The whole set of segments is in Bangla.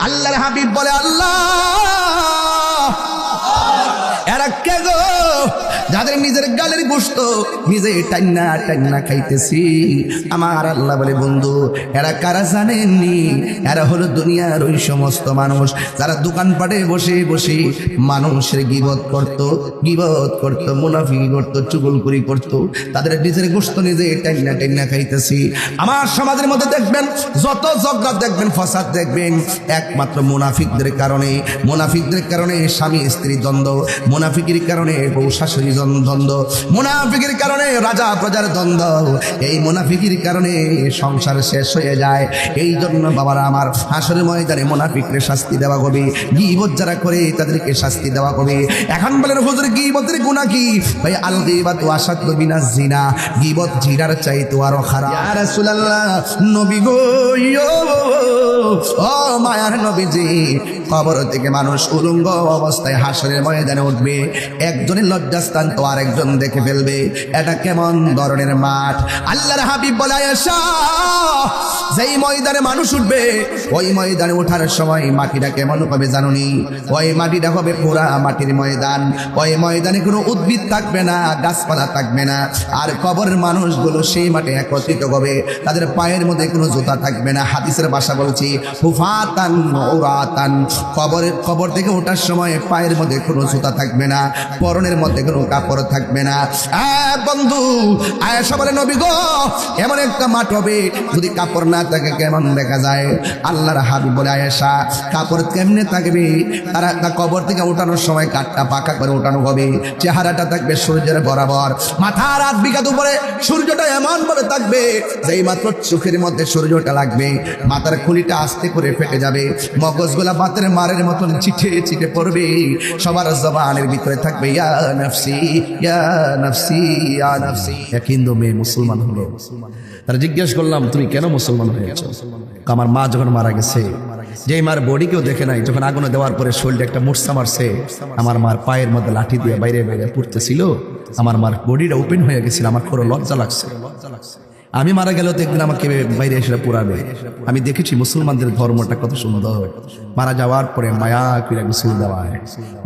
আল্লাহর হাবিব বলে, আল্লাহ এরা কে গো যাদের নিজের গালের গোশত নিজে টান্না টান্না খাইতেছি? আমার আল্লাহ বলে, বন্ধু এরা কারা জানেননি? এরা হলো দুনিয়ার ওই সমস্ত মানুষ যারা দোকানপাটে বসে বসে মানুষের গীবত করত, মুনাফিকি করত, চুগলখড়ি করত, তাদের নিজের গোশত নিজে টান্না টান্না খাইতেছি। আমার সমাজের মধ্যে দেখবেন যত ঝগড়া দেখবেন, ফসাদ দেখবেন, একমাত্র মুনাফিকদের কারণে স্বামী স্ত্রী দ্বন্দ্ব, মুনাফিকের কারণে বউ শাশুড়ি দ্বন্দ্ব, মুনাফিকের কারণে রাজা প্রজার দ্বন্দ্ব, এই মুনাফিকের কারণে সংসার শেষ হয়ে যায়। এই জন্য বাবারা আমার, হাসরের ময়দানে মুনাফিকদের শাস্তি দেওয়া হবে, গীবত যারা করে তাদেরকে শাস্তি দেওয়া হবে। এখন বলেন হুজুর গীবতের গুনাহ কি? ভাই আল গীবাতু আশাদ্দু মিনাজ জিনা, গীবত জিনার চাইতে আরো খারাপ। ইয়া রাসূলুল্লাহ, নবী গো, ও মায়ার নবীজি, কবর থেকে মানুষ উলঙ্গ অবস্থায় হাসরের ময়দানে উঠবে, একজনের লজ্জাস্থান তো আরেকজন দেখে ফেলবে। এটা কেমন ধরনের মাঠ? আল্লাহর হাবিব বলে, আয়েশা, যেই ময়দানে মানুষ উঠবে ওই ময়দানে ওঠার সময় মাটিটা কেমন হবে জানুনি? ওই মাটিটা হবে পুরা মাটির ময়দান। ওই ময়দানে কোনো উদ্ভিদ থাকবে না, গাছপালা থাকবে না। আর কবরের মানুষগুলো সেই মাঠে একত্রিত হবে, তাদের পায়ের মধ্যে কোনো জুতা থাকবে না। হাদিসের ভাষা বলছি হুফাতান উরাতান, কবর থেকে ওঠার সময় পায়ের মধ্যে কোনো জুতা থাকবে না, পরনের মধ্যে কোনো কাপড় থাকবে না। বন্ধু, আয়েশা বলে, নবী গো, এমন একটা মাঠ হবে যদি কাপড় না থাকে কেমন দেখা যায়? আল্লাহর হাবিব বলে, আয়েশা, কাপড় কেমনে থাকবে? তারা কবর থেকে ওঠানোর সময় কাঠটা পাকা করে ওঠানো হবে, চেহারাটা থাকবে সূর্যের বরাবর, মাথার 8 বিঘা উপরে সূর্যটা এমন ভাবে থাকবে যেই মাত্র চোখের মধ্যে সূর্যটা লাগবে মাথার খুলিটা আস্তে করে ফেটে যাবে, মগজগুলা বাতের মারের মতন ছিটে ছিটে পড়বে, সবার জবানের ভিতরে থাকবে ইয়া নফসি ইয়া নফসি ইয়া নফসি। এক হিন্দু মেয়ে মুসলমান হলো, তারা জিজ্ঞেস করলাম, তুমি কেন মুসলমান হয়েছ? আমার মা যখন মারা গেছে, যে মার বডি কেউ দেখে নাই, যখন আগুনে দেওয়ার পরে শরীরে একটা মুরসা মারছে, আমার মার পায়ের মধ্যে লাঠি দিয়ে বাইরে বাইরে পুড়তেছিল, আমার মার বডিটা ওপেন হয়ে গেছিল, আমার পুরো লজ্জা লাগছে। আমি মারা গেলেও তো একদিন আমাকে বাইরে এসে পুরাবে। আমি দেখেছি মুসলমানদের ধর্মটা কত সুন্দর। মারা যাওয়ার পরে মায়া করে গোসল দেওয়ায়,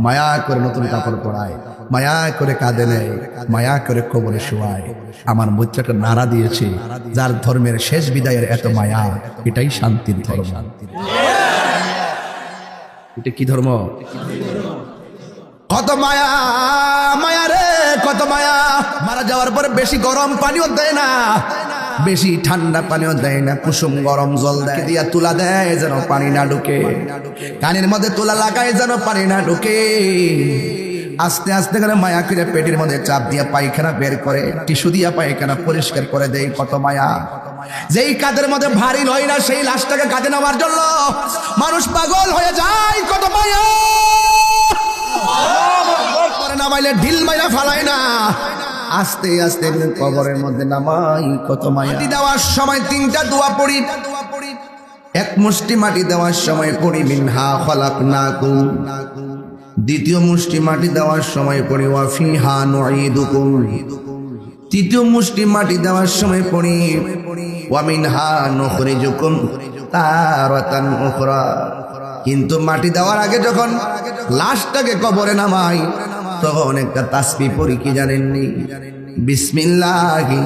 মায়া করে নতুন কাপড় পরায়, মায়া করে কাঁদে নেয়, মায়া করে কবরে শোয়ায়। আমার মধ্যে নাড়া দিয়েছে, যার ধর্মের শেষ বিদায়ের এত মায়া, এটাই শান্তির ধর্ম। এটা কি ধর্ম? কত মায়া, মায়া রে, কত মায়া। মারা যাওয়ার পরে বেশি গরম পানিও দেয় না, বেশি ঠান্ডা পানিও দেয় না, কুসুম গরম জল দেয়, দিয়া তুলা দেয় যেন পানি না ঢুকে, কানের মধ্যে তুলা লাগায় যেন পানি না ঢুকে। আস্তে আস্তে করে মায়া করে পেটের মধ্যে চাপ দিয়া পায়খানা বের করে, টিস্যু দিয়া পায়খানা পরিষ্কার করে দেয়। কত মায়া। যেই কাদের মধ্যে ভারী নয় না, সেই লাশটাকে কাঁধে নেওয়ার জন্য মানুষ পাগল হয়ে যায়। কত মায়া। নামাইলে ঢিল মাইরা ফালায় না, আস্তে আস্তে কবরের মধ্যে নামাই। কত মায়া। মাটি দেওয়ার সময় 3টা দোয়া পড়ি, এক মুষ্টি মাটি দেওয়ার সময় পড়ি মিনহা খলাকনাকুম, দ্বিতীয় মুষ্টি মাটি দেওয়ার সময় পড়ি ওয়া ফিহা নুঈদুকুম, তৃতীয় মুষ্টি মাটি দেওয়ার সময় পড়ি ওয়া মিনহা নুখরিজুকুম তারাতান উখরা। কিন্তু মাটি দেওয়ার আগে যখন লাশটাকে কবরে নামাই, তখন একটা তাসবিহ পড়ি, কি জানেননি? বিসমিল্লাহি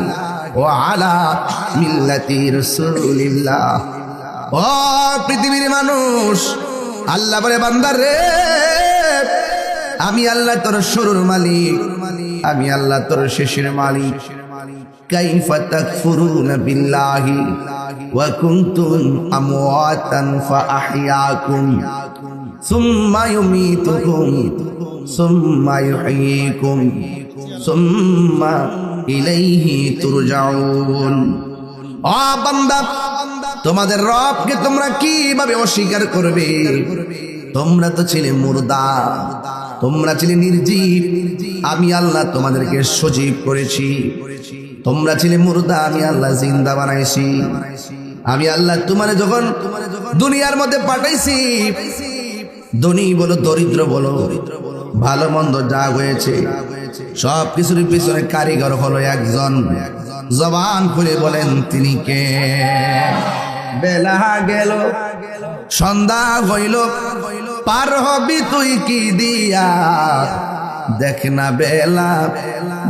ওয়া আলা মিল্লাতি রাসূলিল্লাহ। ও পৃথিবীর মানুষ, আল্লাহ বলে, বান্দা রে, আমি আল্লাহ তোর শুরুর মালিক, আমি আল্লাহ তোর শেষের মালিক। কাইফা তাকফুরুনা বিল্লাহি ওয়া কুনতুম আমওয়াতান ফাআহইয়াকুম সুম্মা ইউমীতুকুম সুম্মা ইউহয়ীকুম সুম্মা ইলাইহি তুরজাউন। ও বান্দা, তোমাদের রবকে তোমরা কিভাবে অস্বীকার করবে? তোমরা তো ছিলে মুর্দা, তোমরা ছিলে নির্জীব, আমি আল্লাহ তোমাদেরকে সজীব করেছি। তোমরা ছিলে মুর্দা, আমি আল্লাহ জিন্দা বানাইছি। আমি আল্লাহ তোমারে যখন দুনিয়ার মধ্যে পাঠাইছি, ধনী বলো দরিদ্র বলো, ভালো মন্দ যা হয়েছে সব কিছুর পিছনে কারিগর হলো একজন। জবান খুলে বলেন তিনি কে? বেলা গেল সন্ধ্যা হইল পার হবি তুই কি দিয়া, দেখ না বেলা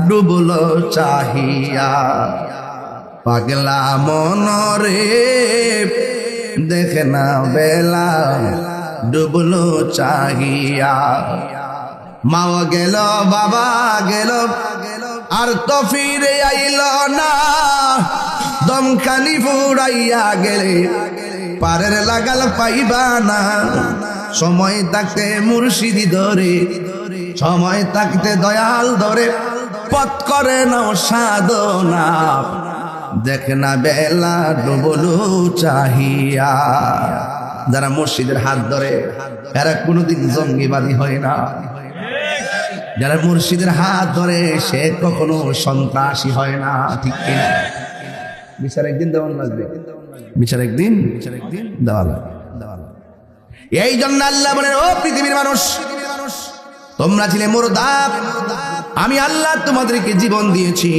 ডুবলো চাহিয়া, পাগলা মনরে দেখ না বেলা ডুবলো চাহিয়া। মাও গেল বাবা গেল আর তো ফিরে আইল না, দমখানি ফুরাইয়া গেলে পারের লাগাল পাইবা না। সময় থাকতে মুর্শিদি ধরে, সময় থাকতে দয়াল ধরে, পথ করে নাও সাধনা, দেখ না বেলা ডুবলো চাহিয়া। যারা মুর্শিদের হাত ধরে এরা কোনোদিন জঙ্গিবাদী হয় না, যারা মুর্শিদের হাত ধরে সে কখনো সন্ত্রাসী হয় না, ঠিক কিনা? বিচার একদিন দেওয়ান লাগবে, বিচার একদিন দেওয়া লাগবে। এই জন্য আল্লাহ বলেন, ও পৃথিবীর মানুষ, তোমরা ছিলে মুর্দা, আমি আল্লাহ তোমাদেরকে জীবন দিয়েছি,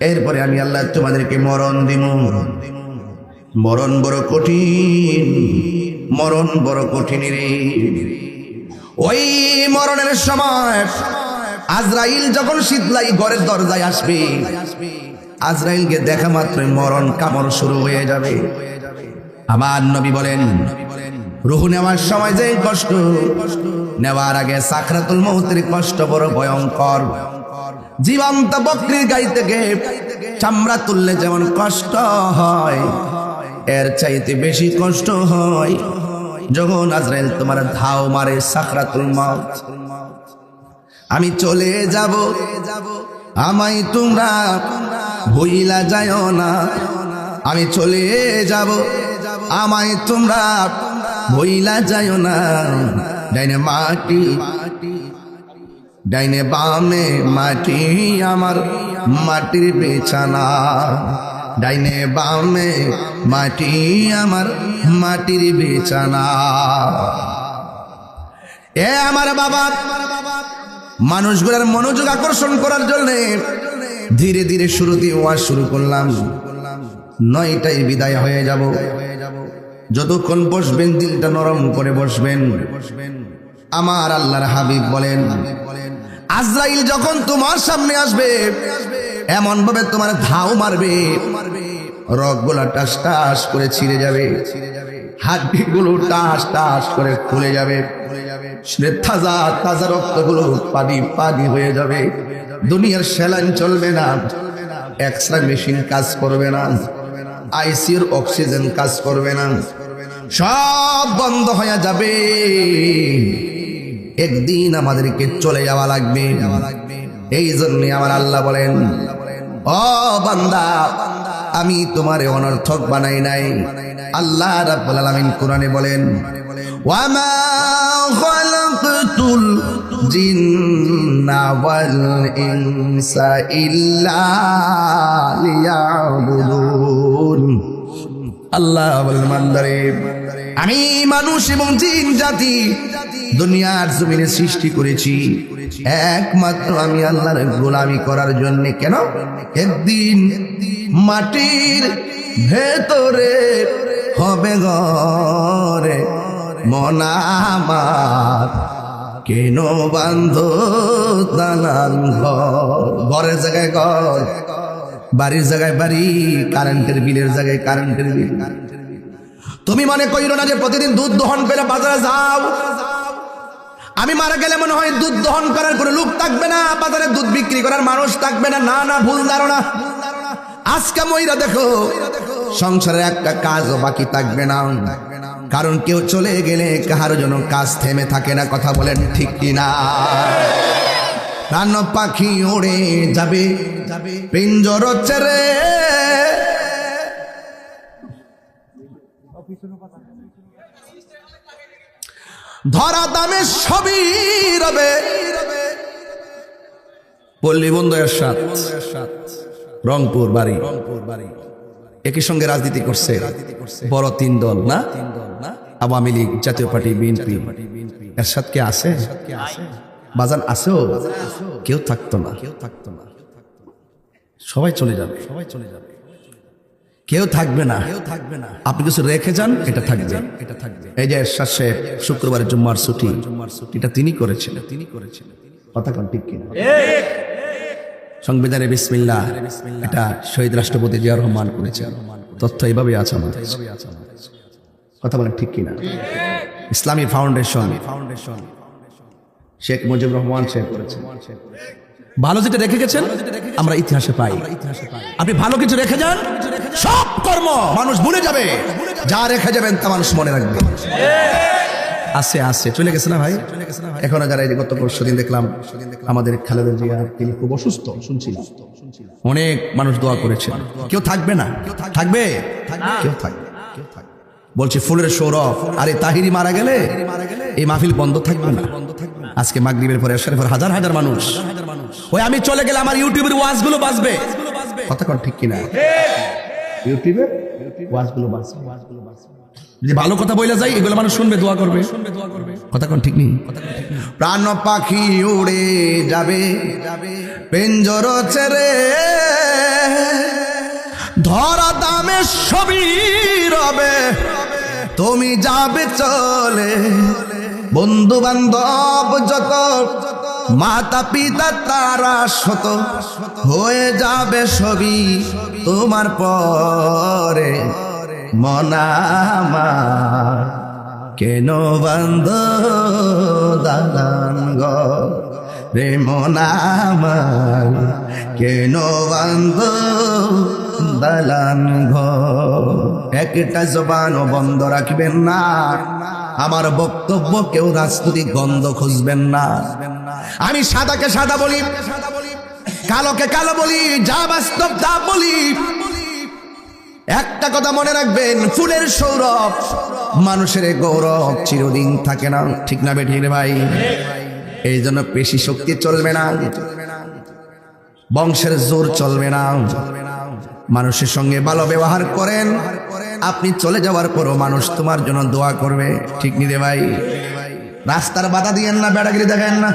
এরপরে আমি আল্লাহ তোমাদেরকে মরণ দিব। মরণ বড় কঠিন, মরণ বড় কঠিন রে। ওই মরণের সময় আজরাইল যখন শীতলাই ঘরের দরজায় আসবে, আজরাইলকে দেখা মাত্রই মরণ কামড় শুরু হয়ে যাবে। আমার নবী বলেন, রূহ নেওয়ার সময় যে কষ্ট, নেওয়ার আগে সাকরাতুল মউতের কষ্ট বড় ভয়ঙ্কর। জীবন্ত বকরির গাই থেকে চামড়া তুললে যেমন কষ্ট হয়, এর চাইতে বেশি কষ্ট হয় যখন আজরাইল তোমার ধাও মারে সাকরাতুল মউত। আমি চলে যাব, আমায় তোমরা ভুইলা যাও না, আমি চলে যাব, আমায় তোমরা ভুইলা যাও না। ডাইনে মাটি, ডাইনে বামে মাটি, আমার মাটির বিছানা, ডাইনে বামে মাটি, আমার মাটির বিছানা। এ আমার বাবা, মানুষগুলোর মনোযোগ আকর্ষণ করার জন্য ধীরে ধীরে শুরুতে ওয়াজ শুরু করলাম। 9টায় বিদায় হয়ে যাব। যতক্ষণ বসবেন দিলটা নরম করে বসবেন। আমার আল্লাহর হাবিব বলেন, আজরাইল যখন তোমার সামনে আসবে এমন ভাবে তোমার ধাও মারবে, রগগুলা টাস টাস করে ছিঁড়ে যাবে, হাড্ডিগুলো টাস টাস করে খুলে যাবে, তাজা তাজা রক্তগুলো পানি পানি হয়ে যাবে। দুনিয়ার স্যালাইন চলবে না, এক্সরে মেশিন কাজ করবে না, আইসিইউর অক্সিজেন কাজ করবে না, সব বন্ধ হয়ে যাবে। একদিন আমাদেরকে চলে যাওয়া লাগবে। এই জন্য আমার আল্লাহ বলেন, ও বান্দা, আমি তোমারে অনর্থক বানাই নাই। আল্লাহ রাব্বুল আলামিন কোরআনে বলেন, ওয়ামা খালাকতুল জিন্না ওয়াল ইনসা ইল্লা লিয়াবুদুন। আল্লাহ বলেন, বান্দারে, আমি মানুষ এবং জিন জাতি দুনিয়ার জমিনে সৃষ্টি করেছি একমাত্র আমি আল্লাহর গোলামি করার জন্য। কেন? একদিন মাটির ভেতরে হবে ঘরে মনা আমার, কেন বান্ধ দালান ঘর? ঘরের জায়গায় ঘর, বাড়ির জায়গায় বাড়ি, কারেন্টের বিলের জায়গায় কারেন্টের বিল। তুমি মনে কইরো না যে প্রতিদিন দুধ দহন করে বাজারে যাও, আমি মারা গেলে মনে হয় দুধ দহন করার কোনো লোক থাকবে না, বাজারে দুধ বিক্রি করার মানুষ থাকবে না। না না, ভুল ধারণা। আজকে মইরা দেখো সংসারের একটা কাজও বাকি থাকবে না, কারণ কেউ চলে গেলে কাহার জন্য কাজ থেমে থাকে না। কথা বলেন ঠিক কিনা? প্রাণ পাখি উড়ে যাবে পিঞ্জর ছেড়ে, ধরা দামে সবই রবে। পল্লী বন্ধু এরশাদ, রংপুর বাড়ি, একই সঙ্গে রাজনীতি করছে বড় 3 দল না, আওয়ামী লীগ, জাতীয় পার্টি, বিএনপি। এরশাদ কে আছে? বাজান আছেও, কেউ থাকতো না, সবাই চলে যাবে। কেউ থাকবে না। আপনি কিছু রেখে যান, এটা থাকবে। এই যে এরশাদ সাহেব শুক্রবারের জুম্মার ছুটি, এটা তিনি করেছেন। কথা কোন ঠিক কিনা? সংবিধানে বিসমিল্লাহ, এটা শহীদ রাষ্ট্রপতি জিয়া রহমান করেছেন। তথ্য এইভাবে আছে আমাদের। কথা বলেন ঠিক কিনা? ইসলামী ফাউন্ডেশন শেখ মুজিবুর রহমান সাহেব করেছেন। ভালো যেটা রেখে গেছেন আমরা ইতিহাসে পাই। আপনি ভালো কিছু রেখে যান, সব কর্ম মানুষ ভুলে যাবে, যা রেখে যাবেন তা মানুষ মনে রাখবে। আছে চলে গেছে না ভাই? এখন যারা এই গত পরশু দিন দেখলাম আমাদের খালেদা জিয়া, তিনি খুব অসুস্থ শুনছিলাম। অনেক মানুষ দোয়া করেছেন। কেউ থাকবে না? থাকবে? কেউ থাকবে। বলছে ফুলের সৌরভ, আরে তাহিরি মারা গেলে এই মাহফিল বন্ধ থাকবে না। আজকে মাগরিবের পরে এশারের পর হাজার হাজার মানুষ, ওই আমি চলে গেলে আমার ইউটিউবের ওয়াজগুলো বাজবে। কথা কোন ঠিক কিনা? ইউটিউবে ওয়াজগুলো বাজবে। যদি ভালো কথা বলে যাই, এগুলো মানুষ শুনবে, দোয়া করবে। কথা কোন ঠিক নেই? প্রাণ পাখি উড়ে যাবে, পিঞ্জর ছেড়ে, ধরা দামে সবই রবে, তুমি যাবে চলে। বন্ধু বান্ধব যত, মাতা পিতা তারা শত, হয়ে যাবে সবই তোমার পরে। মন আমার কেন বান্ধ দালান ঘর রে, মন আমার কেন বান্ধ দালান ঘর। একটা জবানও বন্ধ রাখবেন না, আমার বক্তব্য কেউ রাজনৈতিক গন্ধ খুঁজবেন না। আমি সাদাকে সাদা বলি, কালোকে কালো বলি, যা বাস্তব তা বলি। একটা কথা মনে রাখবেন, ফুলের সৌরভ মানুষের গৌরব চিরদিন থাকে না। ঠিক না বেঠিক রে ভাই? এই জন্য পেশি শক্তি চলবে না, বংশের জোর চলবে না। মানুষের সঙ্গে ভালো ব্যবহার করেন, আপনি চলে যাওয়ার পরও মানুষ তোমার জন্য দোয়া করবে। ঠিক নি রে ভাই? রাস্তার বাধা দিয়েন না, বেড়াগিরি দেখেন না।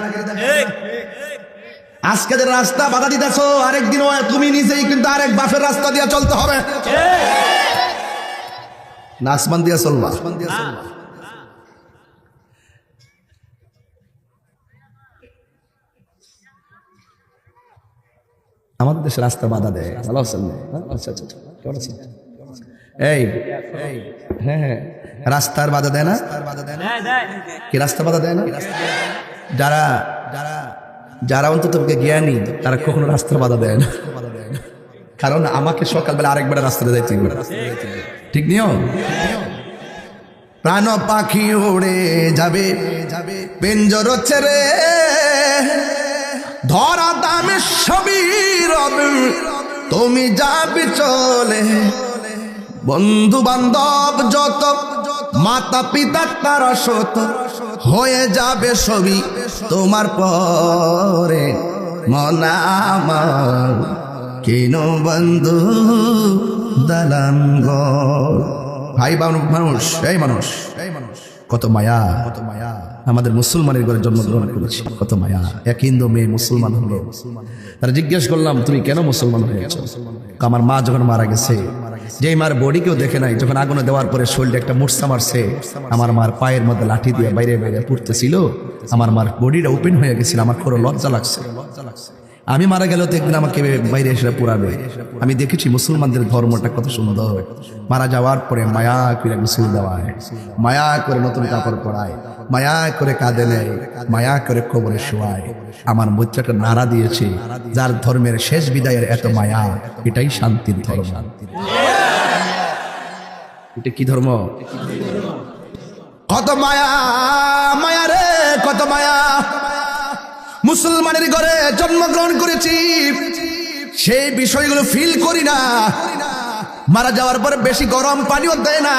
আজকে যে রাস্তা বাধা দিতেছ, আরেকদিন তুমি নিজেই কিন্তু আরেক বাপের রাস্তা দিয়ে চলতে হবে। না আসমান দিয়ে চলবা। আমাদের দেশে রাস্তা বাধা দেয়। ভালো আছেন? আচ্ছা, এই হ্যাঁ, রাস্তার বাধা দেয় না? কি রাস্তা বাধা দেয় না? যারা যারা অন্তত জ্ঞানী তারা কখনো রাস্তার বাধা দেয় না। কারণ আমাকে সকালবেলা আরেকবার রাস্তাতে যাইতে হবে। ঠিক নিও? প্রাণ পাখি উড়ে যাবে, পিঞ্জর ছেড়ে, ধরা দামে সবই রবে, তুমি যাবে চলে। বন্ধু বান্ধব যত, মাতা পিতা তারা শত, হয়ে যাবে সবই তোমার পরে। মন আমার কেন বন্ধু দালান ঘর। ভাই মানুষ, এই মানুষ কত মায়া, আমাদের মুসলমানের ঘরে জন্মগ্রহণ করেছি, কত মায়া। এক হিন্দু মেয়ে মুসলমান হলো, তারা জিজ্ঞেস করলাম তুমি কেন মুসলমান হয়েছ? আমার মা যখন মারা গেছে, যে মার বডি কেউ দেখে নাই, যখন আগুনে দেওয়ার পরে শরীরে একটা মুর্ছা মারছে, আমার মার পায়ের মধ্যে লাঠি দিয়ে বাইরে বাইরে পুড়তেছিল, আমার মার বডিটা ওপেন হয়ে গেছিল, আমার খুব লজ্জা লাগছে। আমি মারা গেলেও তো একদিন আমাকে বাইরে এসে পুরাবে। আমি দেখেছি মুসলমানদের ধর্মটা কত সুন্দর। মারা যাওয়ার পরে মায়া করে গোসল দেওয়ায়, মায়া করে নতুন কাপড় পরায়, মায়া করে কাঁদে নেয়, মায়া করে কবরে শোয়ায়। আমার মধ্যে নাড়া দিয়েছে, যার ধর্মের শেষ বিদায়ের এত মায়া, এটাই শান্তির ধর্ম। এটা কি ধর্ম? কত মায়া, মায়া রে কত মায়া। মুসলমানের ঘরে জন্মগ্রহণ করেছি, সেই বিষয়গুলো ফিল করি না। মারা যাওয়ার পরে বেশি গরম পানিও দেয় না,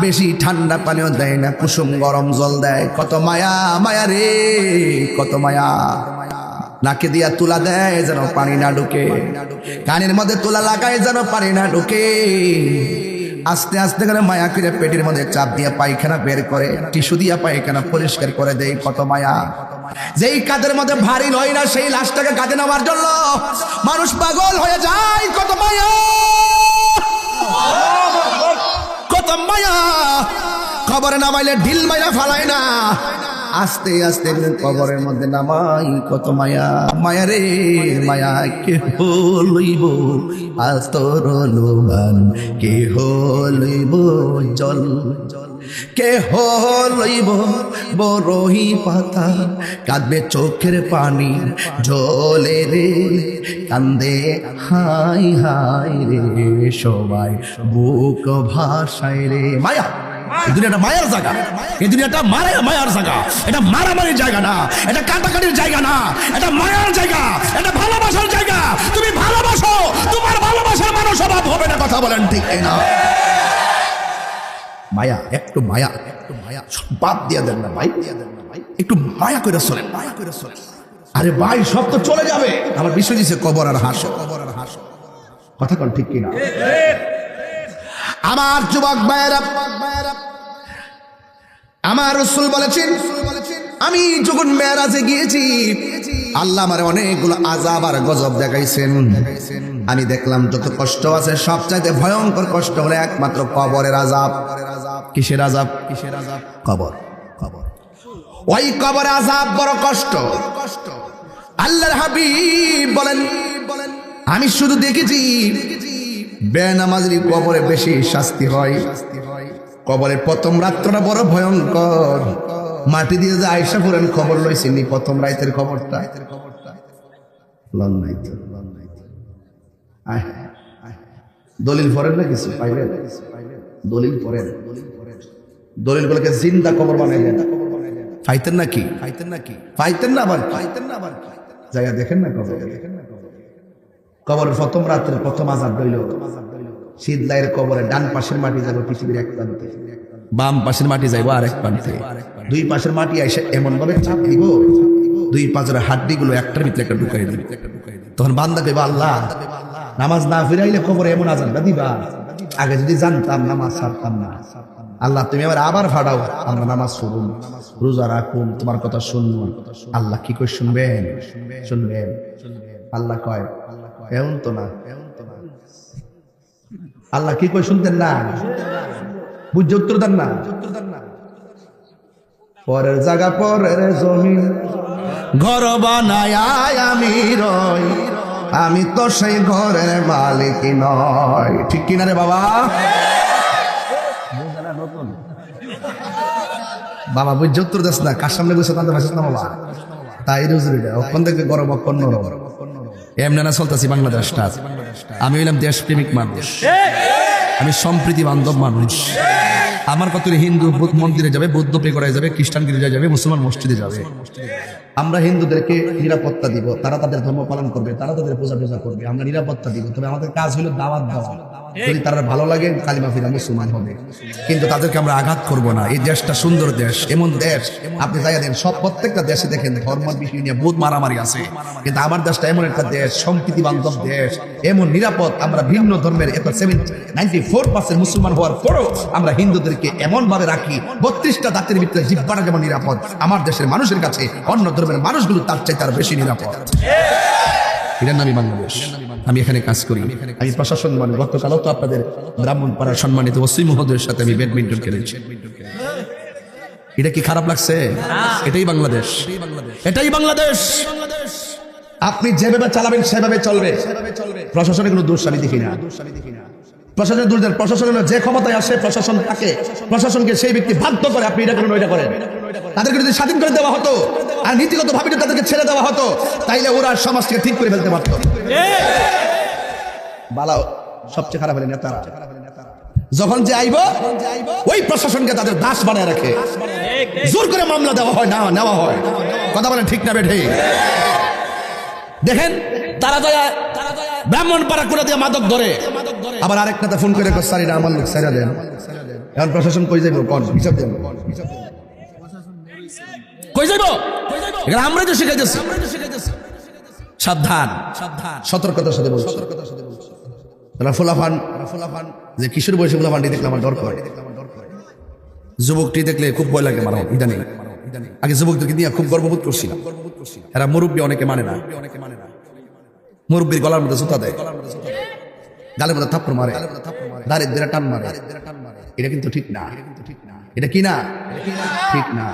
বেশি ঠান্ডা পানিও দেয় না, কুসুম গরম জল দেয়। কত মায়া, মায়া রে কত মায়া। নাকে দিয়া তুলা দেয় যেন পানি না ঢুকে, কানের মধ্যে তুলা লাগায় যেন পানি না ঢুকে। আস্তে আস্তে করে মায়া করে পেটের মধ্যে চাপ দিয়ে পায়খানা বের করে, টিস্যু দিয়া পায়খানা পরিষ্কার করে দেয়। কত মায়া। যেই কাদের মধ্যে ভারী লয় না, সেই লাশটাকে কাঁধে নেওয়ার জন্য মানুষ পাগল হয়ে যায়। কত মায়া। কত মায়া, কবরে নামাইলে ঢিল মাইরা ফালাই না, আস্তে আস্তে কবরের মধ্যে নামাই। কত মায়া, মায়া রে মায়া, কে হইব আস্তরলবান, কে হইব জল, কে হইব বরহি পাতা, কাঁদবে চোখের পানি ঝোলে রে, কান্দে হাই হাই রে, সবাই বুক ভাসায় রে। মায়া, এই দুনিয়াটা মায়ার জায়গা, এই দুনিয়াটা মায়ার জায়গা। এটা মারামারির জায়গা না, এটা কাটাকাটির জায়গা না, এটা মায়ার জায়গা, এটা ভালোবাসার জায়গা। তুমি ভালোবাসো, তোমার ভালোবাসার মানুষ অভাব হবে না। কথা বলেন ঠিক না? মায়া, একটু মায়া, একটু মায়া, বাদ দিয়ে দেন না ভাই, একটু মায়া করে চলেন, মায়া করে চলেন। আরে ভাই, সব তো চলে যাবে। আমার বিষয় দিচ্ছে কবর আর হাসো, কবর আর হাসো। কথা কন ঠিক কিনা? আমার যুবক ভাইয়েরা, আমার রাসূল বলেছেন, আমি যখন মেরাজে গিয়েছি, আল্লাহ আমার অনেকগুলো আযাব আর গজব দেখাইছেন। আমি দেখলাম যত কষ্ট আছে সবচাইতে ভয়ঙ্কর কষ্ট হলো একমাত্র কবরের আযাব। কিসের আযাব? কিসের আযাব? কবর, কবর। ওই কবরের আযাব বড় কষ্ট। আল্লাহর হাবিব বলেন, আমি শুধু দেখেছি বেনামাজির কবরে বেশি শাস্তি হয়। কবরের প্রথম রাত্রটা বড় ভয়ঙ্কর। মাটি দিয়ে যে আয়েশা পুরান খবর লইছিনি প্রথম রাতের খবরটা, দলিল পড়েন না কিছু পাইবেন? দলিল পড়েন, দলিল গুলোকে জিন্দা কবর বানাইলেন। পাইতেন নাকি? পাইতেন নাকি? পাইতেন না আবার, পাইতেন না আবার, জায়গা দেখেন না কবর, দেখেন না কবরের প্রথম রাত্রে প্রথম আযাব হইল শীতলাইয়ের কবরে ডান পাশের মাটি যাবে পৃথিবীর এক প্রান্তে, বাম পাশের মাটি যাইবো আরেক প্রান্তে। দুই পাশের মাটি এসে এমন ভাবে চাপ দিব, দুই পাশের হাড্ডি গুলো একটার ভিতরে একটা ঢুকাই দিবে। তখন বান্দা কইবা, আল্লাহ নামাজ না ফিরাইলে কবরে এমন আযাবটা দিবা, আগে যদি জানতাম নামাজ ছাড়তাম না। আল্লাহ তুমি আবার ফাড়াও, আমরা নামাজ পড়ুন, রোজা রাখুন, তোমার কথা শুনবো। আল্লাহ কি কই শুনবেন? শুনবেন। আল্লাহ কয় এমন তো না, আল্লাহ কি কই শুনতেন না? বুঝে উত্তর দেন না। পরের জায়গা পরের জমিন, ঘর বানায় আমি রই, আমি তো সেই ঘরের মালিক নয়। ঠিক কিনা রে বাবা? বাবা বুঝে উত্তর দেস না, কার সামনে বসে কান্দে ভাসিস না বাবা। তাই রুজুরিটা ওখান থেকে গরম অক্ষণ এমনি না চলতেছি বাংলাদেশটা। আমি হইলাম দেশপ্রেমিক মানুষ, আমি সম্প্রীতি বান্ধব মানুষ। আমার কত হিন্দু মন্দিরে যাবে, বৌদ্ধ পে করায় যাবে, খ্রিস্টান গির্জায় যাবে, মুসলমান মসজিদে যাবে। আমরা হিন্দুদেরকে নিরাপত্তা দিব, তারা তাদের ধর্ম পালন করবে, তারা তাদের পূজা পূজা করবে, আমরা নিরাপত্তা দিব। তবে আমাদের কাজ হলো দাওয়াত দেওয়া। যদি তারা ভালো লাগে কালিমা ফিরা মুসলমান হবে, কিন্তু তাদেরকে আমরা আঘাত করব না। এই দেশটা সুন্দর দেশ, এমন দেশ আপনি জায়গা দেন। সব প্রত্যেকটা দেশে দেখেন ধর্মের বিষয় নিয়ে বহুত মারামারি আছে, কিন্তু আমার দেশটা এমন একটা দেশ, সম্প্রীতি বান্ধব দেশ, এমন নিরাপদ। আমরা ভিন্ন ধর্মের 94% মুসলমান হওয়ার পরও আমরা হিন্দুদেরকে এমন ভাবে রাখি, 32টা দাঁতের ভিতরে জিহ্বাটা যেমন নিরাপদ, আমার দেশের মানুষের কাছে অন্য ধর্মের মানুষগুলো তার চাইতে তার বেশি নিরাপদ। এটার নামই বাংলাদেশ। আমি এখানে কাজ করি, আমি প্রশাসন মানে গতকালও তো আপনাদের ব্রাহ্মণপাড়ার সম্মানিত ওসি মহোদয়ের সাথে আমি ব্যাডমিন্টন খেলেছি। এটা কি খারাপ লাগছে? এটাই বাংলাদেশ, এটাই বাংলাদেশ। আপনি যেভাবে চালাবেন সেভাবে চলবে। প্রশাসনের কোনো দোষ আমি দেখি না, প্রশাসনের দোষ দেন। প্রশাসন যে ক্ষমতায় আসে প্রশাসন থাকে, প্রশাসনকে সেই ব্যক্তি বাধ্য করে আপনি এটা করেন ওইটা করেন। তাদেরকে যদি স্বাধীন করে দেওয়া হতো আর নীতিগত ভাবে তাদেরকে ছেড়ে দেওয়া হতো, তাইলে ওরা সমাজকে ঠিক করে ফেলতে পারত। বালাও সবচেয়ে খারাপ হলেন নেতারা, যখন যে আইব ওই প্রশাসনকে তাদের দাস বানায় রাখে, জোর করে মামলা দেওয়া হয়, না নেওয়া হয়। কথা বলেন ঠিক না বেঠে? দেখেন তারা ব্রাহ্মণপাড়া করে দিয়ে মাদক ধরে, আবার আরেক নেতা ফোন করে স্যার এটা আমার লোক, স্যার দেন। এখন প্রশাসন কই যাইব? কোন হিসাব দেন? কই যাইব? আমরাই তো শিখাইতেছি। সাবধান, সতর্কতার সাথে বলছি। ফুলাফান যে কিশোর বয়সী ফুলাফানটি দেখলে আমার ডর করে, যুবকটি দেখলে খুব ভয় লাগে আমার। ইদানিং আগে যুবকদেরকে নিয়ে খুব গর্ববোধ করছিলাম। এরা মুরব্বী অনেকে মানে না, মুরব্বীর গলার মধ্যে জুতা দেয়, গালের মধ্যে থাপ্পড় মারে, দারিদ্র্যের টান মারে, এটা কিন্তু ঠিক না। এটা কি না? ঠিক না।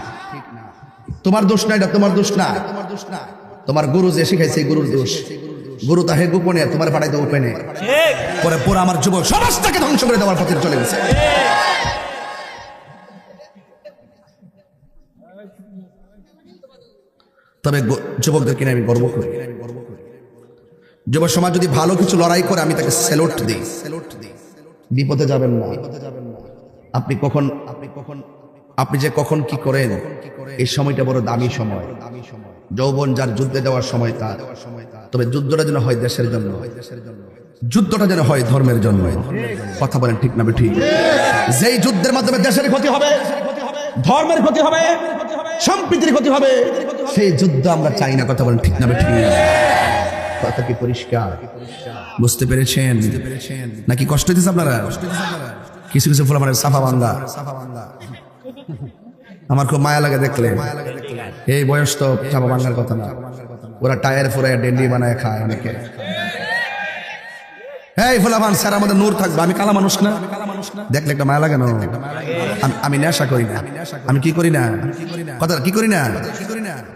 তোমার দোষ না, এটা তোমার দোষ না। তোমার গুরু যে শিখাইছে গুরুর দোষ। গুরু তাহে গোপনে, তোমার পাঠাইতে ওপেনে, পরে পুরো আমার যুবক সমাজটাকে ধ্বংস করে দেওয়ার পথে চলে গেছে। তবে যুবকদেরকে নিয়ে আমি গর্ব করি। যুব সমাজ যদি ভালো কিছু লড়াই করে আমি তাকে স্যালুট দিই। বিপদে যাবেন না। আপনি যে কখন কি করেন, এই সময়টা বড় দামি সময়। যৌবন যার যুদ্ধে দেওয়ার সময় তার, তবে যুদ্ধটা যেন হয় দেশের জন্য, যুদ্ধটা যেন হয় ধর্মের জন্য। কথা বলেন ঠিক না ঠিক? যেই যুদ্ধের মাধ্যমে দেশের ক্ষতি হবে, ধর্মের ক্ষতি হবে, সম্প্রীতির ক্ষতি হবে, সেই যুদ্ধ আমরা চাই না। কথা বলেন ঠিক না ঠিক? কথা কি পরিষ্কার? বুঝতে পেরেছেন নাকি কষ্ট দিচ্ছে আপনারা? কিছু কিছু ফুল আমার সাফা বাংলা, আমার খুব মায়া লাগে দেখলে। এই বয়স তো সাফা বাংলার কথা না, ওরা টায়ার ফুরায় ডেন্ডি বানায় খায় অনেকে। এই ফুলাবান স্যার আমাদের নূর থাকবে, আমি কালা মানুষ না, দেখলে একটা মায়া লাগে না? আমি নেশা করি না, আমি কি করি না, কথা কি করি না,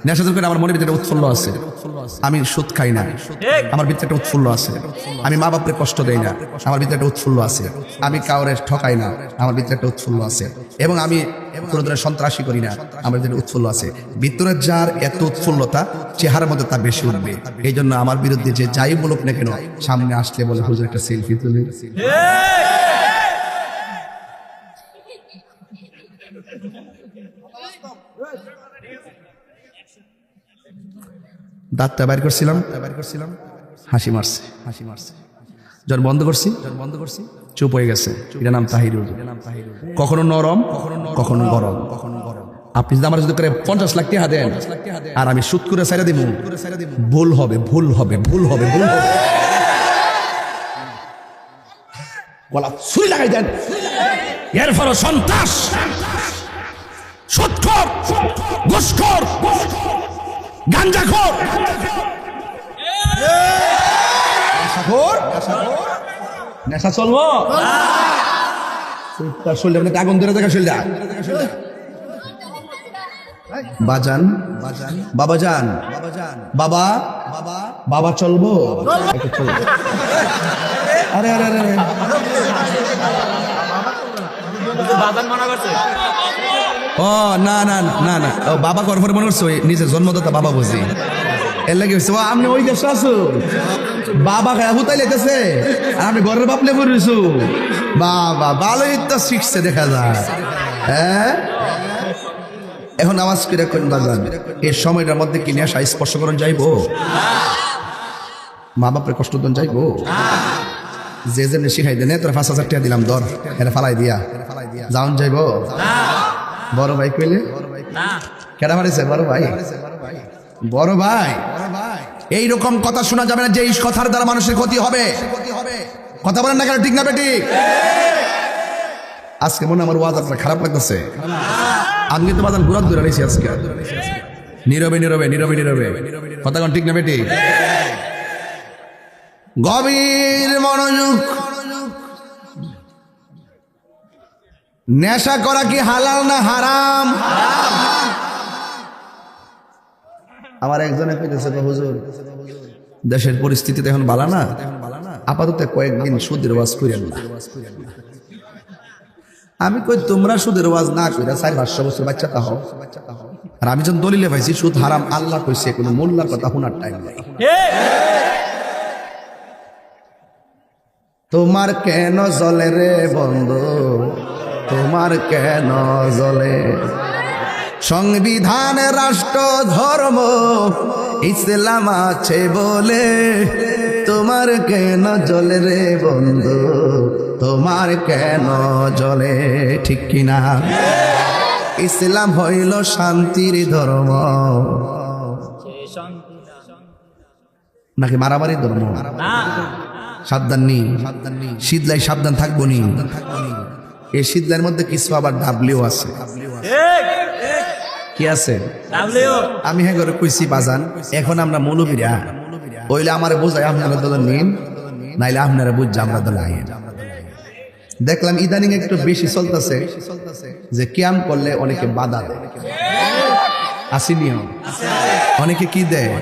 নেশা করে আমার মনের ভিতরে উৎফুল্ল আছে। আমি সুদ খাই না, আমার ভিতরে একটা উৎফুল্ল আছে। আমি মা বাপরে কষ্ট দেই না, আমার ভিতরে একটা উৎফুল্ল আছে। আমি কাউরে ঠকাই না, আমার ভিতরে একটা উৎফুল্ল আছে। এবং আমি কোনো ধরনের সন্ত্রাসী করি না, আমার ভিতরে উৎফুল্ল আছে। ভিতরে যার এত উৎফুল্লতা, চেহারার মধ্যে তা বেশি উঠবে। এই জন্য আমার বিরুদ্ধে যে যাই বলুক না কেন, সামনে আসলে বলে হুজুর একটা সেলফি তুলে। দাঁতটা বাইর করছিলাম, হাসি মারছে, যখন বন্ধ করছি চুপ হয়ে গেছে। এটা নাম তাহিরুল। কখনো নরম, কখনো গরম। আপনি যদি আমার যদি করে 50 লাখ টাকা দেন আর আমি সুদ করে ছাইরা দিব, ভুল হবে, ভুল হবে, ভুল হবে, ভুল হবে। গলা ছুরি লাগাই দেন, এরপর সন্ত্রাস, সুদখোর, ঘুষখোর, গাঞ্জাখোর, নেশা চলবো। আগুন ধরে দেখা শরীরটা। বাজান, বাবাজান, বাবা, বাবা চলবো। আরে আরে আরে ও না না না না, বাবা গর্ভরে মনে করছো নিজের জন্মদাতা বাবা বুঝি, এর লাগে হয়েছে। আপনি ওই দেশে আছো, বাবা খায় হুতাই লেগেছে আর আমি ঘরের বাপলে পড়েছো। বাবা ভালোই তো শিখছে দেখা যায়। হ্যাঁ, এখন আওয়াজ করে কোন বাজান, এই সময়টার মধ্যে কি নেশা স্পর্শ করুন যাইবো? মা বাপের কষ্ট দেন যাইবো? যে যে শিখাই দেন তোরা 5,000 টাকা দিলাম, ধর এটা ফালাই দিয়া যাওন যাইব? বড় ভাই কইলে কেডা মারিছে? বড় ভাই, বড় ভাই। এইরকম কথা শোনা যাবে না যে এই কথার দ্বারা মানুষের ক্ষতি হবে। কথা বলেন না কেন ঠিক না বেটি? আজকে মনে আমার ওয়াজ আপনার খারাপ লাগতেছে। আমি কিন্তু বাজান ঘুরাত ঘুরে নিয়েছি আজকে, নীরবে নীরবে নীরবে নীরবে। কথা কোন ঠিক না বেটি? গভীর মনোযোগ। নেশা করা কি হালাল না হারাম? আমার একজনে কইতেছে, হুজুর দেশের পরিস্থিতিতে এখন ভালো না, আপাতত কয়েকদিন সুদের ওয়াজ করেন না। আমি কই তোমরা সুদের ওয়াজ না কইরা 4-500 বছর বাচ্চা তা হও। আর আমি যখন দলিলে পাইছি সুদ হারাম, আল্লাহ কইছে, কোনো মোল্লার কথা শোনার টাইম নাই। তোমার কেন জ্বলে রে বন্ধু, তোমার কেন জ্বলে? সংবিধান, রাষ্ট্র, ধর্ম, ইসলাম আছে বলে তোমার কেন জ্বলে রে বন্ধু, তোমার কেন জ্বলে? ঠিক কিনা? ইসলাম হইল শান্তির ধর্ম, নাকি মারামারির ধর্ম? সাবধান নি, শীতলাই সাবধান থাকবো নি। এই শীতলার মধ্যে কিছু আবার ডাবলিও আছে। কি আছে? আমি হ্যাঁ করে কইছি বাজান, এখন আমরা মৌলবীরা হইলে আমারে বোঝায় আপনারা দল নিন, নাইলে আপনারা বুঝছে আমরা দল আইন। দেখলাম ইদানিং একটু বেশি চলতেছে যে কিয়াম করলে অনেকে বাধা দেয়, আসেনি? অনেকে কি দেয়?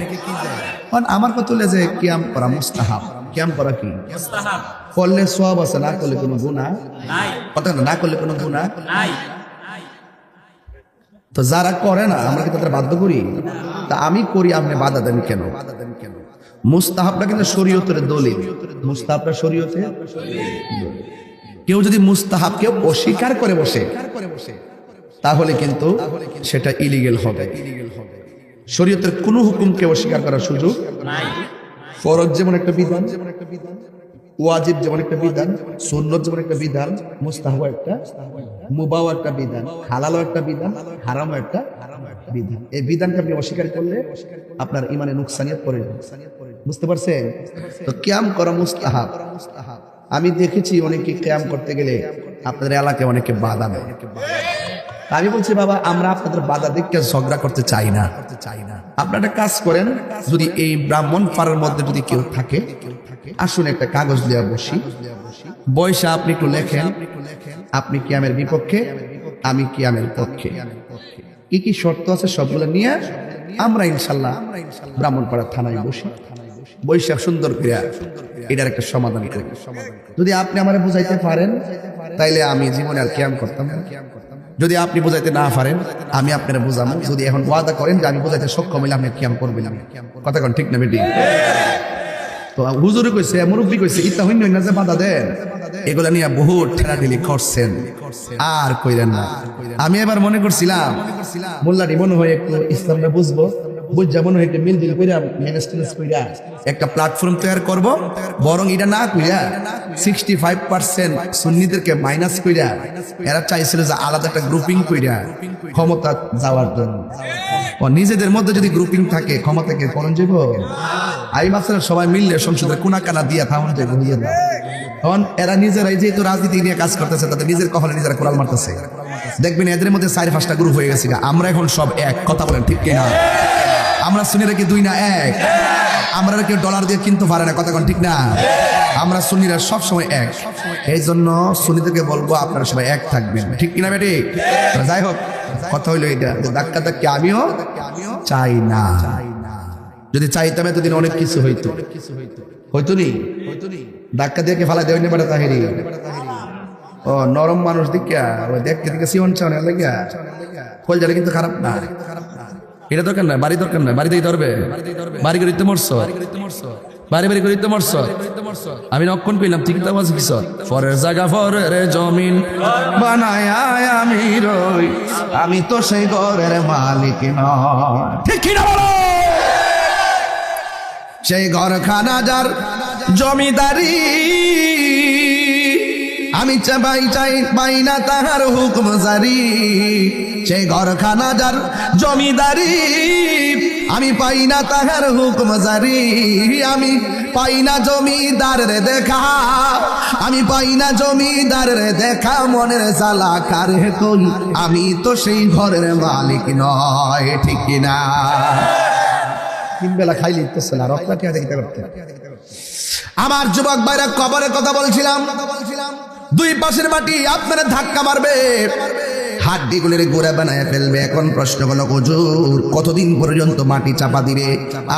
আমার কথা হলো যে কিয়াম করা মুস্তাহাব। কিয়াম করা কি করলে সওয়াব আছে, না করলে কোনো গুনাহ নাই। কথা না করলে কোনো গুনাহ নাই। তো যারা করে না আমরা কি তাদের বাধ্য করি? তা আমি করি, আপনি বাধা দেন কেন? মুস্তাহাবটা কিন্তু শরীয়তের দলিল। মুস্তাহাবটা শরীয়তের দলিল। কেউ যদি মুস্তাহাবকে অস্বীকার করে বসে তাহলে কিন্তু সেটা ইলিগেল হবে। শরীয়তের কোনো হুকুমকে অস্বীকার করার সুযোগ নাই। ফরজ যেমন একটা বিধান, ওয়াজিব যেমন একটা বিধান, সুন্নত যেমন একটা বিধান, মুস্তাহাব একটা, মুবাহ একটা বিধান, হালালও একটা বিধান, হারামও একটা বিধান। এই বিধানকে আপনি অস্বীকার করলে আপনার ইমানে নুকসানিয়ত পড়ে যাবে। বুঝতে পারছেন? তো কিয়াম করা মুস্তাহাব। আমি দেখেছি অনেকে কিয়াম করতে গেলে আপনাদের এলাকায় অনেকে বাধা দেয়। আমি বলছি বাবা, আমরা আপনাদের বাধা দেখতে ঝগড়া করতে চাই না। আপনারা কাজ করেন, যদি এই ব্রাহ্মণ পাড়ার মধ্যে যদি কেউ থাকে, আসুন একটা কাগজ দেওয়া বসি, বয়সা আপনি একটু লেখেন আপনি কিয়ামের বিপক্ষে, আমি কিয়ামের পক্ষে, কি কি শর্ত আছে সবগুলো নিয়ে আমরা ইনশাল্লাহ ব্রাহ্মণপাড়া থানায় বসি, বৈশাখ সুন্দর ক্রিয়া এটার একটা সমাধান করি। যদি আপনি আমারে বুঝাইতে পারেন তাইলে আমি জীবনে আর কিয়াম করতাম না। যদি আপনি বুঝাইতে না পারেন আমি আপনারা বুঝাবো। যদি এখন ওয়াদা করেন যে আমি বুঝাইতে সক্ষম হইলে আপনি কিয়াম করবেন, কথা কোন ঠিক না বেটি? তো হুজুরে কইছে, মুরব্বী কইছে, ইতা হইন না যে বাধা দেন, এগুলা নিয়ে বহুত ঠেলাঠেলি করছেন, আর কইলেন না। আমি এবার মনে করছিলাম মোল্লাটি মনে হয় একটু ইসলামটা বুঝবো, বুঝা মনে হয় একটু মিলদিল কইরা ম্যানেজমেন্ট কইরা একটা প্ল্যাটফর্ম তৈরি করব, বরং এটা না কইরা 65% সুন্নিদেরকে মাইনাস কইরা এরা চাইছিল যে আলাদা একটা গ্রুপিং কইরা ক্ষমতা যাওয়ার জন্য। ও নিজেদের মধ্যে যদি গ্রুপিং থাকে ক্ষমতাকে করণ যাব, আই মাসের সবাই মিললে সংসদের কোনা কানা দিয়া থামন যাবে, বুঝলেন না? কারণ এরা নিজেরাই যেহেতু রাজনীতি নিয়ে কাজ করতেছে, তাদের নিজের কখনো নিজেরা কোরাল মারতেছে। দেখবেন এদের মধ্যে 4-5টা গ্রুপ হয়ে গেছে। আমরা এখন সব এক, কথা বলেন ঠিক কিনা? আমরা সুন্নিরা কি 2 না 1? আমরা কেউ ডলার দিয়ে কিনতে পারে না, কথা কোন ঠিক না? আমরা সুন্নিরা সব সময় এক। এই জন্য সুন্নিদেরকে বলবো আপনারা সবাই এক থাকবেন, ঠিক কিনা বেটি? যাই হোক, কথা হইলো এটা, ধাক্কা ধাক্কি আমিও চাই না। যদি চাইতাম এতদিন অনেক কিছু হইতো, হইতো নি? ধাক্কা দিয়ে ফালা দেওয়া নেবে তাহিরি। ও নরম মানুষ দেখিয়া ওই দেখতে দেখে সিমন চাওয়া লাগিয়া ফল জালে কিন্তু খারাপ না। এটা দরকার নাই, বাড়ি দরকার নাই, বাড়ি দিয়ে ধরবে, বাড়ি করে দিতে মরছ, বাড়ি বাড়ি করে দিতে মরছ। আমি নক্ষণ কইলাম ঠিক তো আছে কিছু ফরের জায়গা ফরের জমিন বানায় আমি রই, আমি তো সেই ঘরের মালিক নয়, ঠিক কিনা বলো? সেই ঘরখানা যার জমিদারি, আমি পাই না তাহার হুকুম জারি। সেই ঘরখানা যার জমিদারি, আমি পাই না তাহার হুকুম জারি। আমি পাই না জমিদার রে দেখা, আমি পাই না জমিদার রে দেখা, মনের জ্বালা কারে কই, আমি তো সেই ঘরের মালিক নয়, ঠিক কিনা? 3 বেলা খাইলে তো সেলা রক্তাটিয়া দেখতে করতে। আমার যুবক ভাইরা, কবরের কথা বলছিলাম, 2 পাশের মাটি আপনারা ধাক্কা মারবে, হাড্ডিগুলোর গোড়া বানায় ফেলবে। এখন প্রশ্ন হলো হুজুর কতদিন পর্যন্ত মাটি চাপা দিবে?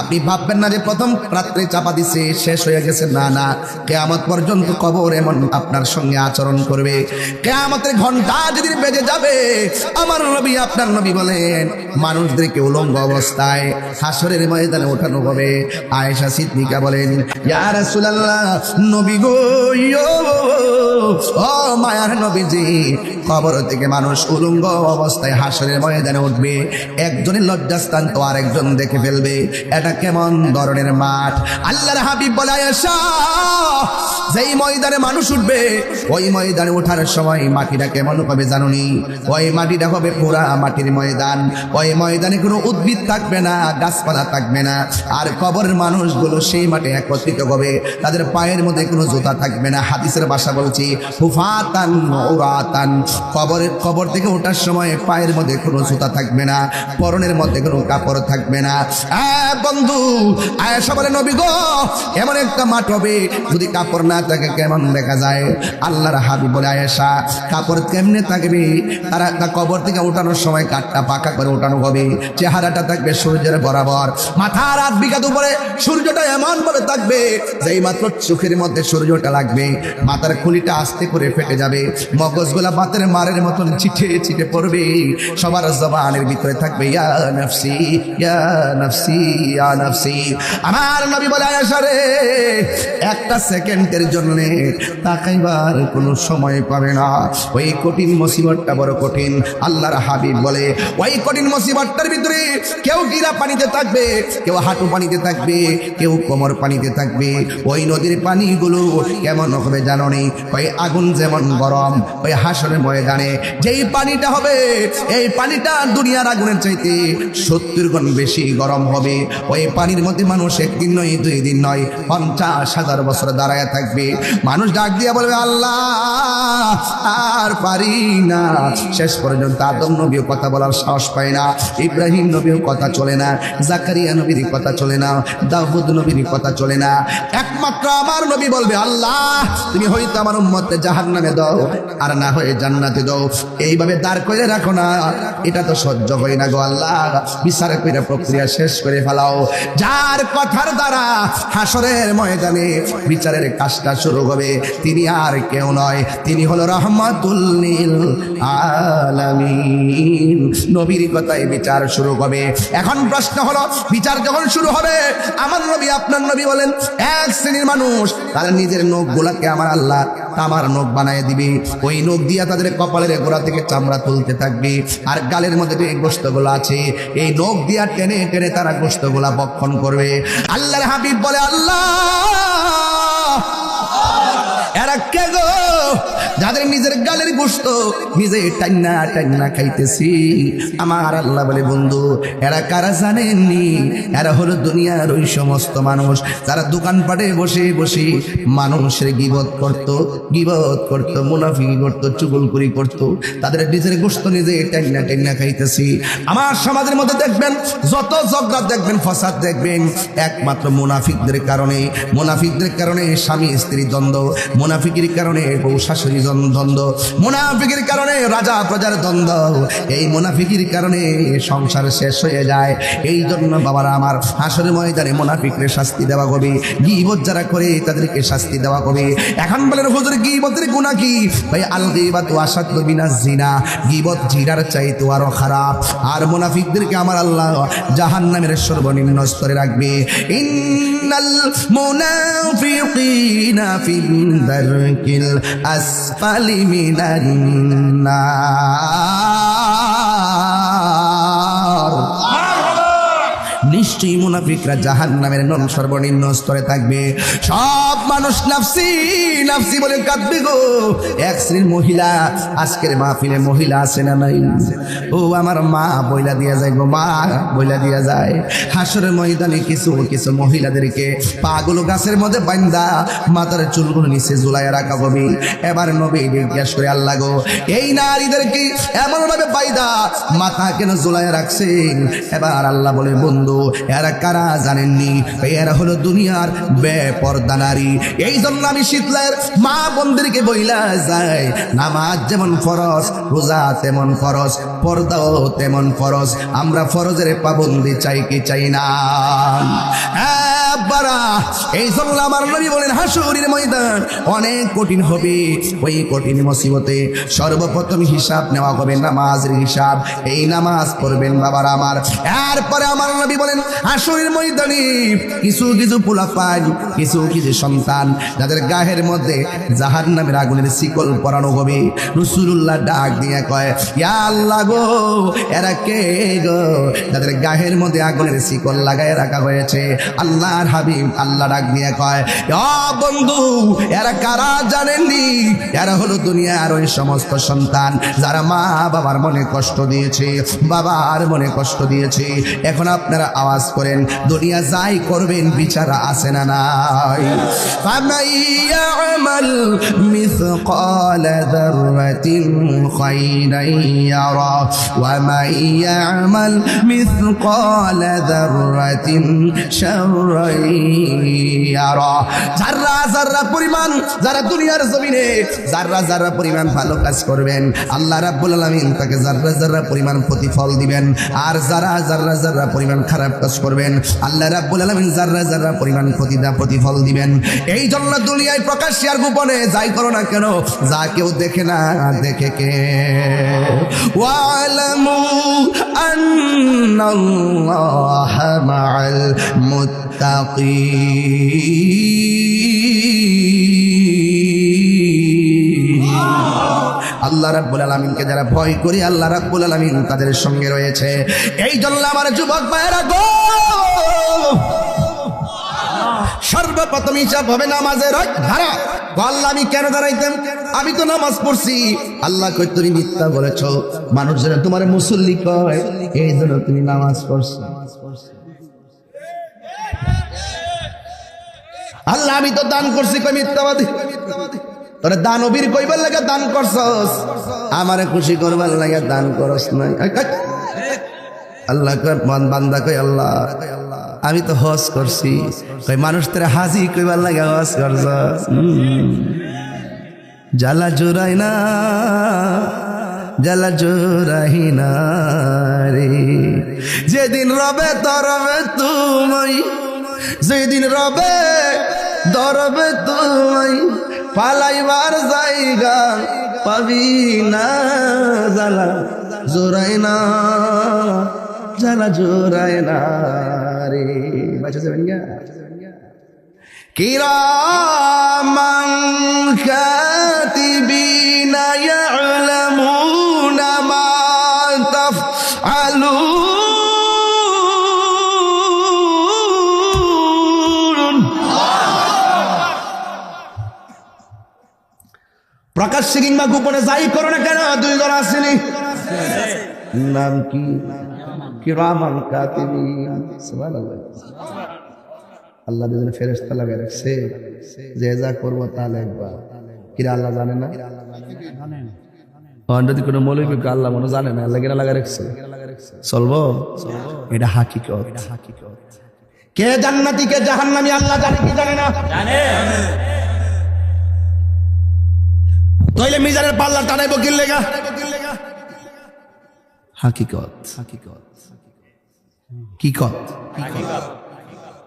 আপনি ভাববেন না যে প্রথম রাত্রে চাপা দিছে শেষ হয়ে গেছে, না না, কিয়ামত পর্যন্ত কবর এমন আপনার সঙ্গে আচরণ করবে। কিয়ামতের ঘন্টা যেদিন বেজে যাবে, আমার নবী আপনার নবী বলেন মানুষদেরকে উলঙ্গ অবস্থায় হাসরের ময়দানে ওঠানো হবে। আয়েশা সিদ্দিকা বলেন, ইয়া রাসূলুল্লাহ, নবী গো, ও মায়ার নবীজি, কবর থেকে মানুষ উলঙ্গ অবস্থায় হাসরের ময়দানে উঠবে, একজনের লজ্জাস্থান তো আরেকজন দেখে ফেলবে। এটা কেমন ধরনের মাঠ? আল্লাহর হাবিব বলে, আয়েশা, যেই ময়দানে মানুষ উঠবে ওই ময়দানে ওঠার সময় মাটিটা কেমন হবে জানুনি? ওই মাটিটা হবে পুরা মাটির ময়দান। ওই ময়দানে কোনো উদ্ভিদ থাকবে না, গাছপালা থাকবে না। আর কবরের মানুষগুলো সেই মাঠে একত্রিত হবে, তাদের পায়ের মধ্যে কোনো জুতা থাকবে না। হাদিসের ভাষা বলছি হুফাতান উরাতান, কবর থেকে ওঠার সময় পায়ের মধ্যে কোনো জুতা থাকবে না, পরনের মধ্যে কোনো কাপড় থাকবে না। বন্ধু আয়েশা বলে, নবী গো, এমন একটা মাঠ হবে যদি কাপড় না থাকে কেমন দেখা যায়? আল্লাহর হাবিব বলে, আয়েশা কাপড় কেমনে থাকবে? তারা কবর থেকে ওঠানোর সময় কাঠটা পাকা করে ওঠানো হবে, চেহারাটা থাকবে সূর্যের বরাবর, মাথার 8 বিঘাত উপরে সূর্যটা এমন ভাবে থাকবে যেই মাত্র চোখের মধ্যে সূর্যটা লাগবে মাথার খুলিটা আস্তে করে ফেটে যাবে, মগজগুলা বাতের মারের মতন ছিটে ছিটে পড়বে, সবার জবানের ভিতরে থাকবে ইয়া নফসি ইয়া নফসি ইয়া নফসি। আমার নবী বলে, আয়েশা রে, একটা সেকেন্ডের জন্য তাকাইবার কোনো সময় পাবে না। ওই কঠিন মুসিবতটা বড় কঠিন। আল্লাহর হাবিব বলে, ওই কঠিন মুসিবতটার ভিতরে কেউ গিরা পানিতে থাকবে, কেউ হাঁটু পানিতে থাকবে, কেউ কোমর পানিতে থাকবে। ওই নদীর পানিগুলো কেমন হবে জানো নি? ওই আগুন যেমন গরম, ওই হাসরের ময়দানে যেই পানিটা হবে, এই পানিটা দুনিয়ার আগুনের চাইতে 70 গুণ বেশি গরম হবে। ওই পানির মধ্যে মানুষ একদিন নয়, 2 দিন নয়, 50,000 বছর দাঁড়ায় থাকবে। মানুষ ডাক দিয়া বলবে, আল্লাহ আর পারি না। শেষ পর্যন্ত আদম নবীও কথা বলার সাহস পায় না, ইব্রাহিম নবীও কথা চলে না, জাকারিয়া নবীর কথা চলে না, দাউদ নবীর কথা চলে না। একমাত্র আমার নবী বলবে, আল্লাহ তুমি হয়তো আমার উম্মতকে জাহান্নামে দাও আর না হয়ে জান্নাতে দাও। এইভাবে দাঁড় করে রাখো না, এটা তো সহ্য হয় না গো আল্লাহ, বিচার করে প্রক্রিয়া শেষ করে ফেলাও। যার কথার দ্বারা হাসরের ময়দানে বিচারের কাজটা শুরু হবে তিনি আর কেউ নয়, তিনি হলো রাহমাতুল লিল আলামিন। নবীর কথায় বিচার শুরু হবে। এখন প্রশ্ন হলো, বিচার যখন শুরু হবে, আমার নবী আপনার নবী বলেন, এক শ্রেণীর মানুষ তারা নিজের নখগুলাকে আমার আল্লাহ তামার নখ বানায় দিবে। ওই নখ দিয়া তাদের কপালের গোড়া থেকে চামড়া তুলতে থাকবে, আর গালের মধ্যে যে গোশতগুলো আছে এই নখ দিয়া টেনে টেনে তারা গোশতগুলা ভক্ষণ করবে। আল্লাহর হাবিব বলে, আল্লাহ এরা কে গো যাদের নিজের গালের গোশত নিজে টান্না টান্না খাইতেছি? আমার আল্লাহ বলে, বন্ধু এরা কারা জানেননি? এরা হলো দুনিয়ার ওই সমস্ত মানুষ যারা দোকানপাটে বসে বসে মানুষের গীবত করত, মুনাফিকি করত, চুগলখড়ি করত, তাদের নিজের গোশত নিজে টান্না টান্না খাইতেছি। আমার সমাজের মধ্যে দেখবেন যত ঝগড়া দেখবেন, ফসাদ দেখবেন, একমাত্র মুনাফিকদের কারণে। মুনাফিকদের কারণে স্বামী স্ত্রী দ্বন্দ্ব, মুনাফিকের কারণে বউ শাশুড়ি দ্বন্দ্ব, মুনাফিকের কারণে রাজা প্রজার দ্বন্দ্ব, এই মুনাফিকের কারণে সংসার শেষ হয়ে যায়। এই জন্য বাবারা আমার, হাসরের ময়দানে মুনাফিকদের শাস্তি দেওয়া হবে, গীবত যারা করে তাদেরকে শাস্তি দেওয়া হবে। এখন বলেন হুজুর গীবতের গুনাহ কি? ভাই আল গীবাতু আশাদ্দু মিনাজ জিনা, গীবত জিনার চাইতে আরো খারাপ। আর মুনাফিকদেরকে আমার আল্লাহ জাহান্নামের সর্বনিম্ন স্তরে রাখবে। ইন্নাল মুনাফিকিনা ফিদ দারকিল আসফালি মিনান নার। নিশ্চয়ই মুনাফিকরা জাহান্নামের সর্বনিম্ন স্তরে থাকবে। সব মানুষ নাফসি নাফসি বলে কাঁদবে গো। এক শ্রেণীর মহিলা, আজকের মাহফিলে মহিলা আছে না নাই? ও আমার মা বইলা দিয়া যায় গো, মা বইলা দিয়া যায়। হাসরের ময়দানে কিছু কিছু মহিলাদেরকে পাগুলো গাছের মধ্যে বান্ধা মাথার চুলগুলো নিচে ঝুলাইয়া রাখা হবে। এবার নবী জিজ্ঞেস করে, আল্লাহ গো এই নারীদেরকে এমন ভাবে বাইদা মাথা কেন ঝুলাইয়া রাখছেন? এবার আল্লাহ বলে, বন্ধু এরা কারা জানেননি? এরা হলো দুনিয়ার বেপরদা নারী। এই জন্য আমি শীতলের মা বোনদেরকে বইলা যায়, নামাজ যেমন ফরজ, রোজা তেমন ফরজ, পর্দাও তেমন ফরজ। আমরা ফরজের পাবন্দি চাই কি চাই না? এই জন্য আমার নবী বলেন, হাসরের ময়দান অনেক কঠিন হবে। ওই কঠিন মুসিবতে সর্বপ্রথম হিসাব নেওয়া হবে নামাজের হিসাব। এই নামাজ পড়বেন বাবার আমার। এরপরে আমার নবী বলেন, হাসরের ময়দানে কিছু কিছু পোলাপান, কিছু কিছু সন্তান যাদের গায়ের মধ্যে জাহান্নামের আগুনের শিকল পরানো হবে। রাসূলুল্লাহ ডাক দিয়ে কয়, ইয়া আল্লাহ গো এরা কে গো যাদের গায়ের মধ্যে আগুনের শিকল লাগায় রাখা হয়েছে? আল্লাহর হাবিব আল্লাহ ডাক দিয়ে কয়, ও বন্ধু এরা কারা জানেননি? এরা হলো দুনিয়ার ওই সমস্ত সন্তান যারা মা বাবার মনে কষ্ট দিয়েছে, বাবার মনে কষ্ট দিয়েছে। এখন আপনারা আওয়াজ করেন, দুনিয়া যাই করবেন বিচার আছে না নাই? ফামান ইয়ামাল মিসকালা যাররাতিন খায়রান ইয়ারা ওয়া মান ইয়ামাল মিসকালা যাররাতিন শাররান ইয়ারা। যারা যারা পরিমাণ, যারা দুনিয়ার জমিনে যারা যারা পরিমাণ ভালো কাজ করবেন, আল্লাহ রাব্বুল আলামিন তাকে যারা যারা পরিমাণ প্রতিফল দিবেন। আর যারা যারা যারা পরিমাণ খারাপ কাজ করবেন, আল্লাহ রাব্বুল আলামিন যারা যারা পরিমাণ প্রতিফল দিবেন। এই জন্য দুনিয়ায় প্রকাশ্যে আর গোপনে যাই করো না কেন, যা কেউ দেখে না, দেখে কে? ওয়ালামু আন্নাল্লাহা মাআল মুত্তাকিন। আল্লাহ রাব্বুল আলামিনকে যারা ভয় করে, আল্লাহ রাব্বুল আলামিন তাদের সঙ্গে রয়েছে। এই জন্য আমার যুবক ভাইয়েরা গো, সর্বপ্রথম হিসাব হবে নামাজের ধারা। আল্লাহ আমি কেন দাঁড়াইতাম? আমি তো নামাজ পড়ছি। আল্লাহ কই তুমি মিথ্যা বলেছো, মানুষ যেন তোমার মুসল্লি কয়, এই জন্য তুমি নামাজ পড়ছো। আল্লাহ আমি তো দান করছি, কই মিথ্যাবাদী। তোরা দানবীর কইবার লাগে দান করছস, আমারে খুশি করবার লাগে দান করস নাই। আল্লাহ বান্দা কই আল্লাহ আমি তো হজ করছি, কই মানুষ তোরা হাজি কইবার লাগে হজ করছস। জ্বালা জোরাই না, জ্বালা জোরাই না রে, যেদিন রবে তরবে তুমি, যেদিন রবে ধরবে তুমি, পালাইবার জায়গা পাবি না। জ্বালা জোরাই না, জ্বালা জোরাই না রে। বাঁচা যাবেন গা? কিরামান কাতিবিনা ইয়ালামুনা মা তাফআলুন। প্রকাশ্যে কিংবা গোপনে যাই করো না কেন, দুই জন আসেনি, নাম কি? কিরামান কাতিবিন। সুবহানাল্লাহ। আল্লাহ দুজন ফেরেশতা লাগিয়ে রাখছে, যে যা করবো তা লিখবা। কিরা আল্লাহ জানে না? যদি কোনো মৌলবী আল্লাহ মনে জানে না, আল্লাহ কিরা লাগা রাখছে, চলবো? এটা হাকিকত। কে জান্নাতি কে জাহান্নামী আল্লাহ জানে কি জানে না? জানে। তাইলে মিজানের পাল্লা টানাইবো কি লেগা? হাকিকত। কি কত?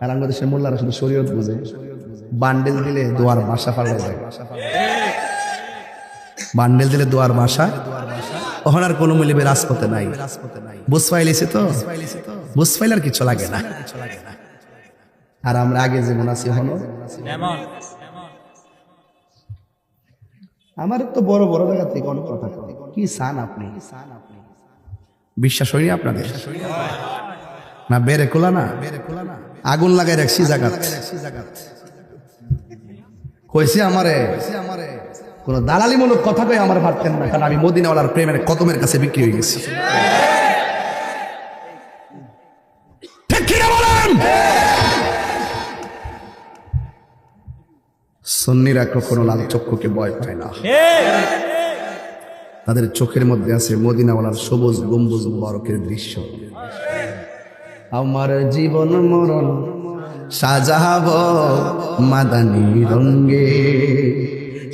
আর আমাদের দেশের মোল্লারা শুধু শরীয়ত বুঝে, বান্ডেল দিলে দোয়ার ভাষা পাল্টে যায়। বান্ডেল দিলে দোয়ার ভাষা, ওখানে আর কোনো মিলিবে রাজপথে নাই। বুঝ পাইলেছে তো, বুঝ পাইলে আর কিছু লাগে না। আর আমরা আগে যেমন আছি হলো, আমার তো বড় বড় জায়গা থেকে অনেক কথা কি চান আপনি? বিশ্বাস হয়নি আপনাদের? না বেড়ে খোলা না, আগুন লাগাই রাখছি জায়গা। কইছে আমারে কোন দালালিমূলক কথা কই আমার পারতেন না, কারণ আমি মদিনাওয়ালার প্রেমের কদমের কাছে বিক্রি হয়ে গেছি। ঠিক কি না বলেন? সুন্নিরা কখনো লাল চক্ষুকে ভয় পায় না। তাদের চোখের মধ্যে আছে মদিনাওয়ালার সবুজ গম্বুজ মুবারকের দৃশ্য। আমার জীবন মরণ সাজাবো মাদানী রঙে,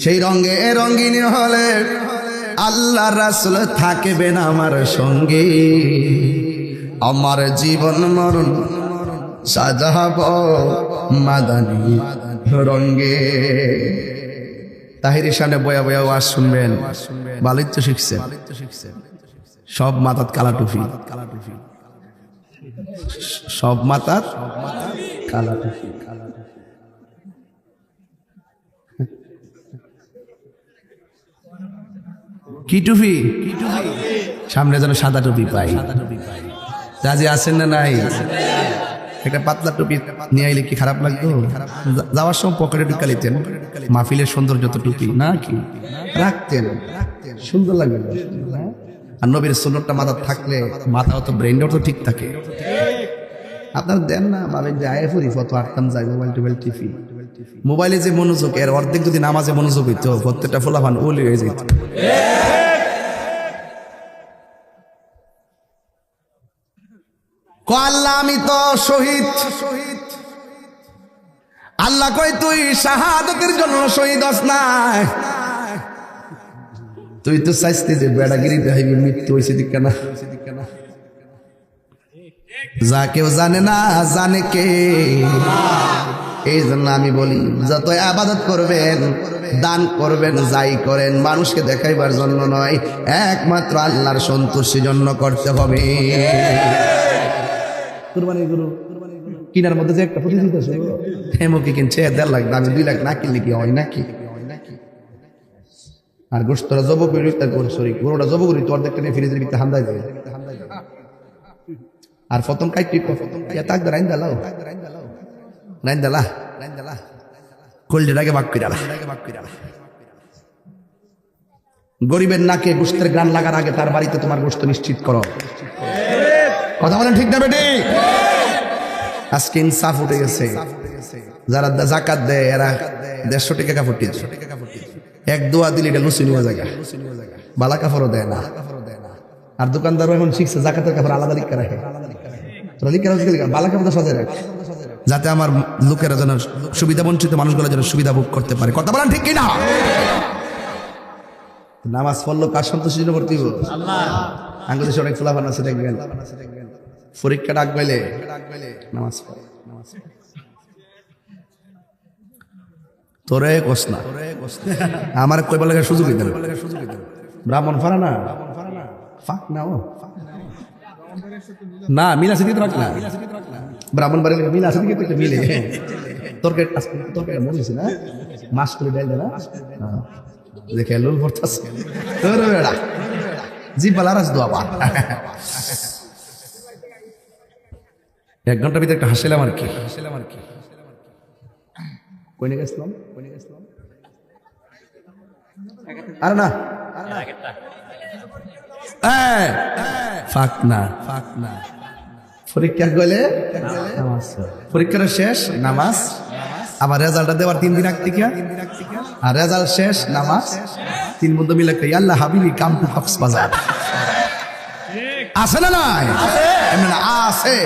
সেই রঙে রঙিন হলে আল্লাহ রাসূল থাকবেন আমার সঙ্গে। আমার জীবন মরণ সাজাবো মাদানী রঙে। তাহিরের সামনে বয়া বয়া ওয়াজ শুনবেন, ভালোই তো শিখছেন। সব মাথাত কালা টুপি, সব মাথাত কালা টুপি। কি টুপি? সামনে যেন সাদা টুপি পাই। রাজি আছেন না নাই? একটা পাতলা টুপি নিয়ে আইলে কি খারাপ লাগতো? যাওয়ার সময় পকেটে ঢুকা নিতেন, মাহফিলের সৌন্দর্য তো টুপি না কি রাখতেন, সুন্দর লাগবে। আর নবীর সুন্নতটা মাথা থাকলে মাথা তো ব্রেনটাও তো ঠিক থাকে। আপনার দেন না ভাবেন যে আয়ে ফুরি ফটো আটতাম যাই মোবাইল টোবাইল টিভি মোবাইলে যে মনোযোগ এর অর্ধেক যদি নামাজে মনোযোগ হইতো প্রত্যেকটা ফলাফান ওলি হয়ে যেত। আল্লাহ আমি তো শহীদ, আল্লাহ কই তুই শাহাদাতের জন্য শহীদ হস না, তুই তো চাইতে যে বেড়াগিরিতে হইবি মৃত্যু হয়েছে দিক কেনা। যা কেউ জানে না জানে কে। এই জন্য আমি বলি যত আবাদত করবেন দান করবেন যাই করেন মানুষকে দেখাইবার জন্য নয়, একমাত্র আল্লাহর সন্তুষ্টির জন্য করতে হবে। কুরবানি গরু কিনার মধ্যে যে একটা প্রতিযোগিতা ছিল, হেমকি কিনছে 1.5 লাখ দামি 2 লাখ না কিনলে কি হয় নাকি? আর গোস্তরা জব করি তার গরুটা জব করি তোর দেখতে নিয়ে ফ্রিজের ভিতরে হান্দাই যায়। আর প্রথম কাইটি তাক রাইন দালাও রাইন দালা কোল্ডেটাকে বাক কইরা গরিবের নাকে গোস্তের গান লাগার আগে তার বাড়িতে তোমার গোস্ত নিশ্চিত করো। কথা বলেন ঠিক না বেটি? আজকে ইনসাফ উঠে গেছে, যারা জাকাত দেয় এরা 150 টাকা কাপড় দিচ্ছে, এক দোয়া দিলে এটা লুচি নিয়ে জায়গা, বালা কাপড়ও দেয় না। আর দোকানদার এখন শিখছে জাকাতের কাপড় আলাদা লিখে রাখে, বালা কাপড় সাজায় রাখে, যাতে আমার লোকেরা যেন সুবিধা বঞ্চিত মানুষগুলো যেন সুবিধা ভোগ করতে পারে। কথা বলেন ঠিক কিনা? নামাজ পড়লো কার সন্তুষ্টি করতে আঙ্গুল দেশে অনেক ফুলাফান আছে দেখবেন, পরীক্ষা ডাক পাইলে নামাজ পড়ে, তোরে কোস না আমার কইবার লাগে সুযোগ দিতে ব্রাহ্মণ ফারা না ফাঁক না ও না মিলা সিদ্ধি ফাঁক না ব্রাহ্মণ বাড়ি মিলা সিদ্ধি করতে মিলে তোরকে মনে না মাস করে দেয় না দেখে লোন পড়তাছে জি বালারাজ দোয়া 1 ঘন্টার ভিতরে একটা হাসিলাম আর কি কইনে গেছিলাম আরে না ফাঁক না পরীক্ষা গেলে পরীক্ষার শেষ নামাজ, আবার রেজাল্টটা দেওয়ার 3 দিন আগ থেকে, আর রেজাল্ট শেষ নামাজ, 3 বন্ধু মিলে কই আল্লাহ হাবিবি কাম টু কক্সবাজার। আছে না নাই? আছে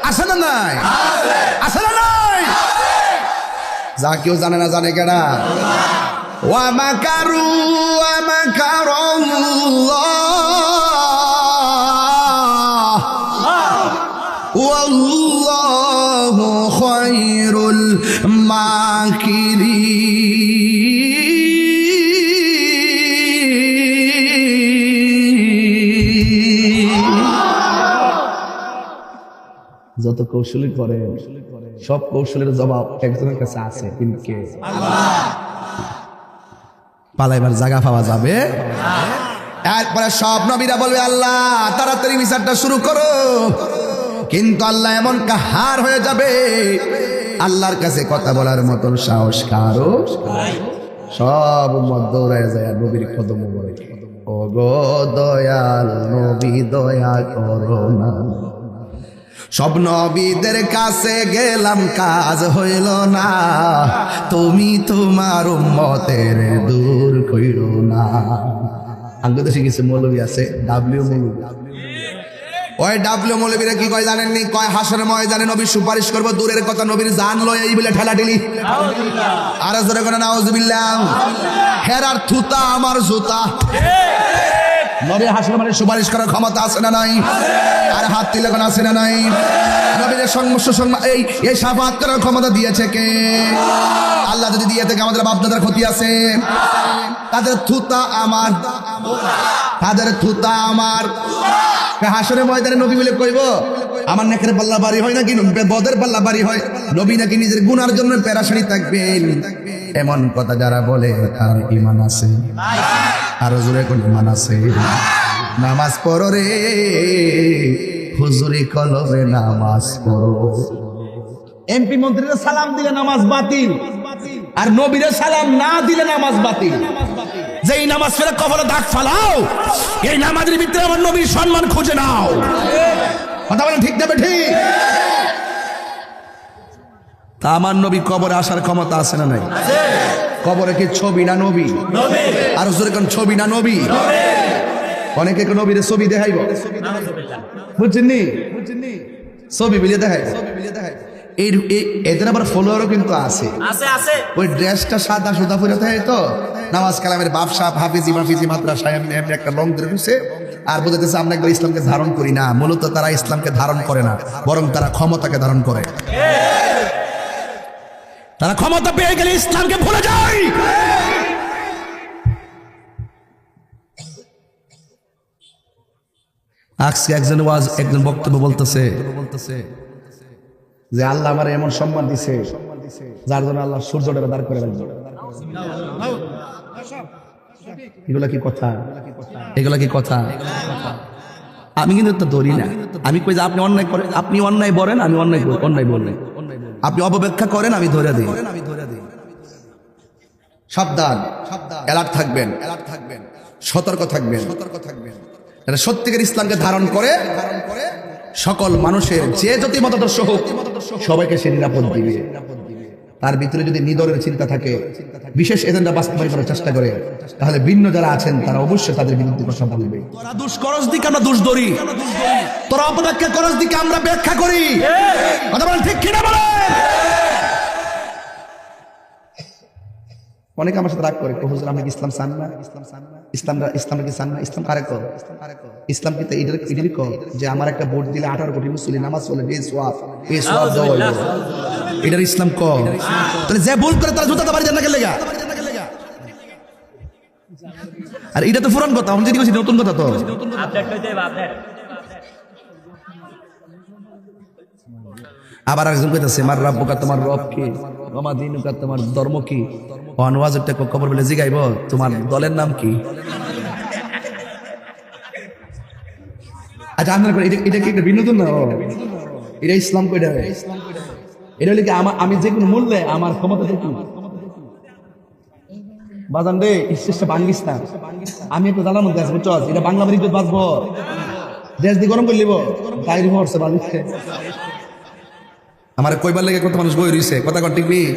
আছে না নাই? আছে না নাই? যা কেউ জানে না জানে কেনা ওয়া মাকারু ওয়া মাকারাল্লাহ ওয়াল্লাহু খায়রুল মাকিরিন। যত কৌশলী করে সব কৌশলের জবাব একজনের কাছে আছে, কিন্তু কে? পালাইবার জায়গা পাওয়া যাবে। এরপরে সব নবীরা বলবে আল্লাহ তাড়াতাড়ি বিচারটা শুরু করো, কিন্তু আল্লাহ এমন কাহার হয়ে যাবে আল্লাহর কাছে কথা বলার মতন সাহস কারো। সব উম্মত দৌড়ায় যায় নবীর কদম বলে, ও গো দয়াল নবী দয়া করো না। সব নবীদের কাছে গেলাম কাজ হইল না, তুমি তোমার উম্মতের দূর কইরো না। আঙ্গুদেশে কিছু মৌলবী আছে ডাব্লিউ মৌলবী, ওই ডাব্লিউ মৌলবীরা কি কয় জানেননি? কয় হাসরের ময়দানে নবী সুপারিশ করবো, দূরের কথা নবীর জান লয় এই বলে ঠেলাঠেলি। আর জোরে করে নাউজুবিল্লাহ। হেরার থুতা আমার জুতা। নবীর হাসরের মানে সুপারিশ করার ক্ষমতা আছে না নাই? আর হাত তুলে কোন আছে না নাই? নবীর এই শাফাত করার ক্ষমতা দিয়েছে কে? আল্লাহ যদি দিয়ে থাকে আমাদের বাপদাদার ক্ষতি আছে। তাদের থুতা আমার, তাদের থুতা আমার। হাসরের ময়দানে নবী বলে কইব আমার নেকের পাল্লা বাড়ি হয় নাকি বদের পাল্লা বাড়ি হয়? নবী নাকি নিজের গুনার জন্য প্যারাশানি থাকবেন? এমন কথা যারা বলে তার ঈমান আছে? আর জোরে কোন ঈমান আছে? নামাজ পড়ো রে হুজুরি কলবে নামাজ পড়ো। এমপি মন্ত্রীরা সালাম দিলে নামাজ বাতিল, আর নবীরা সালাম না দিলে নামাজ বাতিল। যেই নামাজ ফেলে কবরে দাগ ফালাও, এই নামাজের ভিতরে আমার নবীর সম্মান খুঁজে নাও। কথা বলেন ঠিক না ঠিক? তা আমার নবী কবরে আসার ক্ষমতা আছে না নাই? কবরে কি ছবি না নবী? আর জোরে কোন ছবি না নবী? অনেকে কোন নবীর ছবি দেখাইব, বুঝছেননি? ছবি বিলিয়ে দেখাই, এই এদের আবার ফলোয়ারও কিন্তু আছে। ওই ড্রেসটা সাদা সুদা পরে থাকে তো, নামাজ কালামের বাপসা হাফিজি মাফিজি মাদ্রাসায় এমনি এমনি একটা লং ধরে ঢুকছে আর বলতেছে আমরা একবার ইসলামকে ধারণ করি না। মূলত তারা ইসলামকে ধারণ করে না, বরং তারা ক্ষমতাকে ধারণ করে। তারা ক্ষমতা পেয়ে গেলে ইসলামকে ভুলে যায়। আজকে একজন বক্তব্য বলতেছে যে আল্লাহ আমার এমন সম্মান দিছে যার জন্য আল্লাহ সূর্যটা দাঁড় করে রাখবে। এগুলা কি কথা? এগুলা কি কথা? আমি কিন্তু তো ধরি না। আমি কই যে আপনি অন্যায় করেন, আপনি অন্যায় বলেন, আমি অন্যায় বললেন। আপনি অপব্যাখ্যা করেন, আমি ধরে দিই। সাবধান, অ্যালার্ট থাকবেন, সতর্ক থাকবেন। এটা সত্যিকার ইসলামকে ধারণ করে সকল মানুষের যে যতই মতাদর্শ হোক সবাইকে সে নিরাপদ দিবে। তার ভিতরে যদি নিদরের চিন্তা থাকে, বিশেষ এজেন্ডা বাস্তবায়ন করার চেষ্টা করে, তাহলে ভিন্ন যারা আছেন তারা অবশ্যই তাদের বিরুদ্ধে কথা বলবে। তোরা দোষ করস দিকে আমরা দোষ ধরি, তোরা অপব্যাখ্যা করস দিকে আমরা ব্যাখ্যা করি। কথা বলেন ঠিক কিনা বলেন? অনেকে আমার সাথে রাগ করে, হুজুর আপনি কি ইসলাম চান না? ইসলাম কি চান না? ইসলাম কারে কর? ইসলাম কি এটারই কর যে আমার একটা ভোট দিলে 18 কোটি মুসলিম নামাজ পড়লে এটার ইসলাম কর? তাহলে যে ভুল করে তারা জুতাতে বাড়ি দেন না কেন লেগা? আর এটা তো পুরান কথা, আমি যদি বলছি নতুন কথা। তো আবার একজন কইতাছে মার রাব্বুকা, তোমার রব কি? ওমা দিনুকা, তোমার ধর্ম কি? ওয়াজটা কবর বলে জিগাইব তোমার দলের নাম কি? আচ্ছা আপনার এটা কি একটা বিনোদন না? এটা ইসলাম কইটা? এটা হলে কি আমি যে কোনো মূল্যে আমার ক্ষমতা দেখি বাজান রে ইসে বাঙ্গিস না। আমি একটু জানার মধ্যে আছি, বুঝছো? এটা বাংলা ইজ্জত বাঁচবো, দেশ দিয়ে গরম করে লিব, গাড়ি মরছে বালিশে। আমার কইবার লেগে কত মানুষ বই রইছে, কথা কন ঠিক নেই?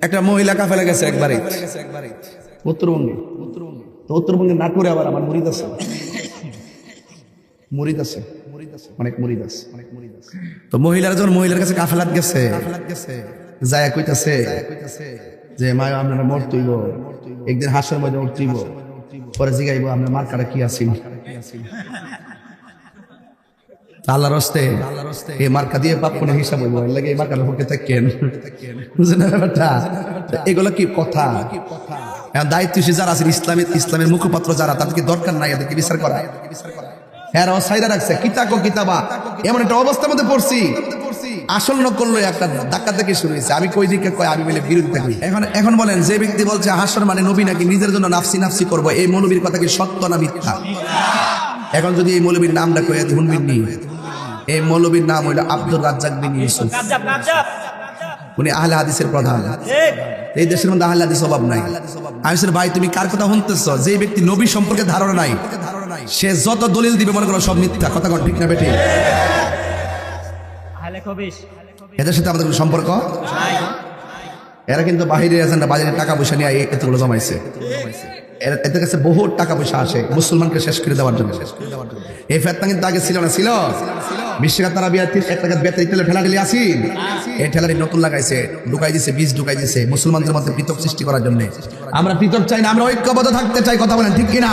একটা মহিলা কাফেলা গেছে একবারে উত্তরবঙ্গে। তো উত্তরবঙ্গে নাটপুরে আবার আমার মুরিদ আছে, অনেক মুরিদ আছে। তো মহিলারা যখন মহিলার কাছে কাফেলাত গেছে, যায় কইতাছে যে মা আপনারা মরতইব, একদিন হাসর মধ্যে উঠতেইব, পরে জিগাইব আপনার মার্কাটা কি আছে। আল্লাহর হস্তে এই মার্কা দিয়ে পাপ কোন হিসাব হইব, এর লাগে এই মার্কার পক্ষে থাকেন, বুঝেন না ব্যাপারটা? এগুলো কি কথা? দায়িত্বশীল যারা আছেন, ইসলামের মুখপাত্র যারা, তাদেরকে দরকার নাই এদেরকে বিচার করা। হ্যাঁ সাইডা রাখছে কিতাবা এমন একটা অবস্থার মধ্যে পড়ছি, আসন্ন করলো একটা ধাক্কা থেকে শুরু হয়েছে। আমি কই দিকে কয় আমি বলে বিরোধিতা করি। এখন বলেন, যে ব্যক্তি বলছে হাসর মানে নবী নাকি নিজের জন্য নাফসি করবো, এই মৌলবীর কথা কি সত্য না মিথ্যা? এখন যদি এই মৌলবীর নামটা কয়ে শুনবেন নি, এই মৌলবীর নাম হইল আব্দুর রাজ্জাক বিন ইউসুফ। উনি আহলে হাদিসের প্রধান। এই দেশের মধ্যে আহলে হাদিস অভাব নাই। আমি বলছি ভাই তুমি কার কথা শুনতেছ? যে ব্যক্তি নবী সম্পর্কে ধারণা নাই, সে যত দলিল দিবে মনে করো সব মিথ্যা। কথা কন ঠিক না বেঠিক? এদের সাথে আমাদের কোনো সম্পর্ক? এরা কিন্তু বাহিরের এজেন্ডা, বাজারের টাকা পয়সা নিয়ে এতগুলো জমাইছে। এদের কাছে বহু টাকা পয়সা আসে মুসলমানকে শেষ করে দেওয়ার জন্য। এই ফেতনা কিন্তু আগে ছিল না, ছিল বিশ্বকাপ তারা ঠেলা ঠেলি আসি, এই ঠেলাটি নতুন লাগাইছে, ঢুকাই দিছে, বীজ ঢুকাই দিছে মুসলমানদের মধ্যে পৃথক সৃষ্টি করার জন্য। আমরা পৃথক চাই না, আমরা ঐক্যবদ্ধ থাকতে চাই। কথা বলেন ঠিক কিনা?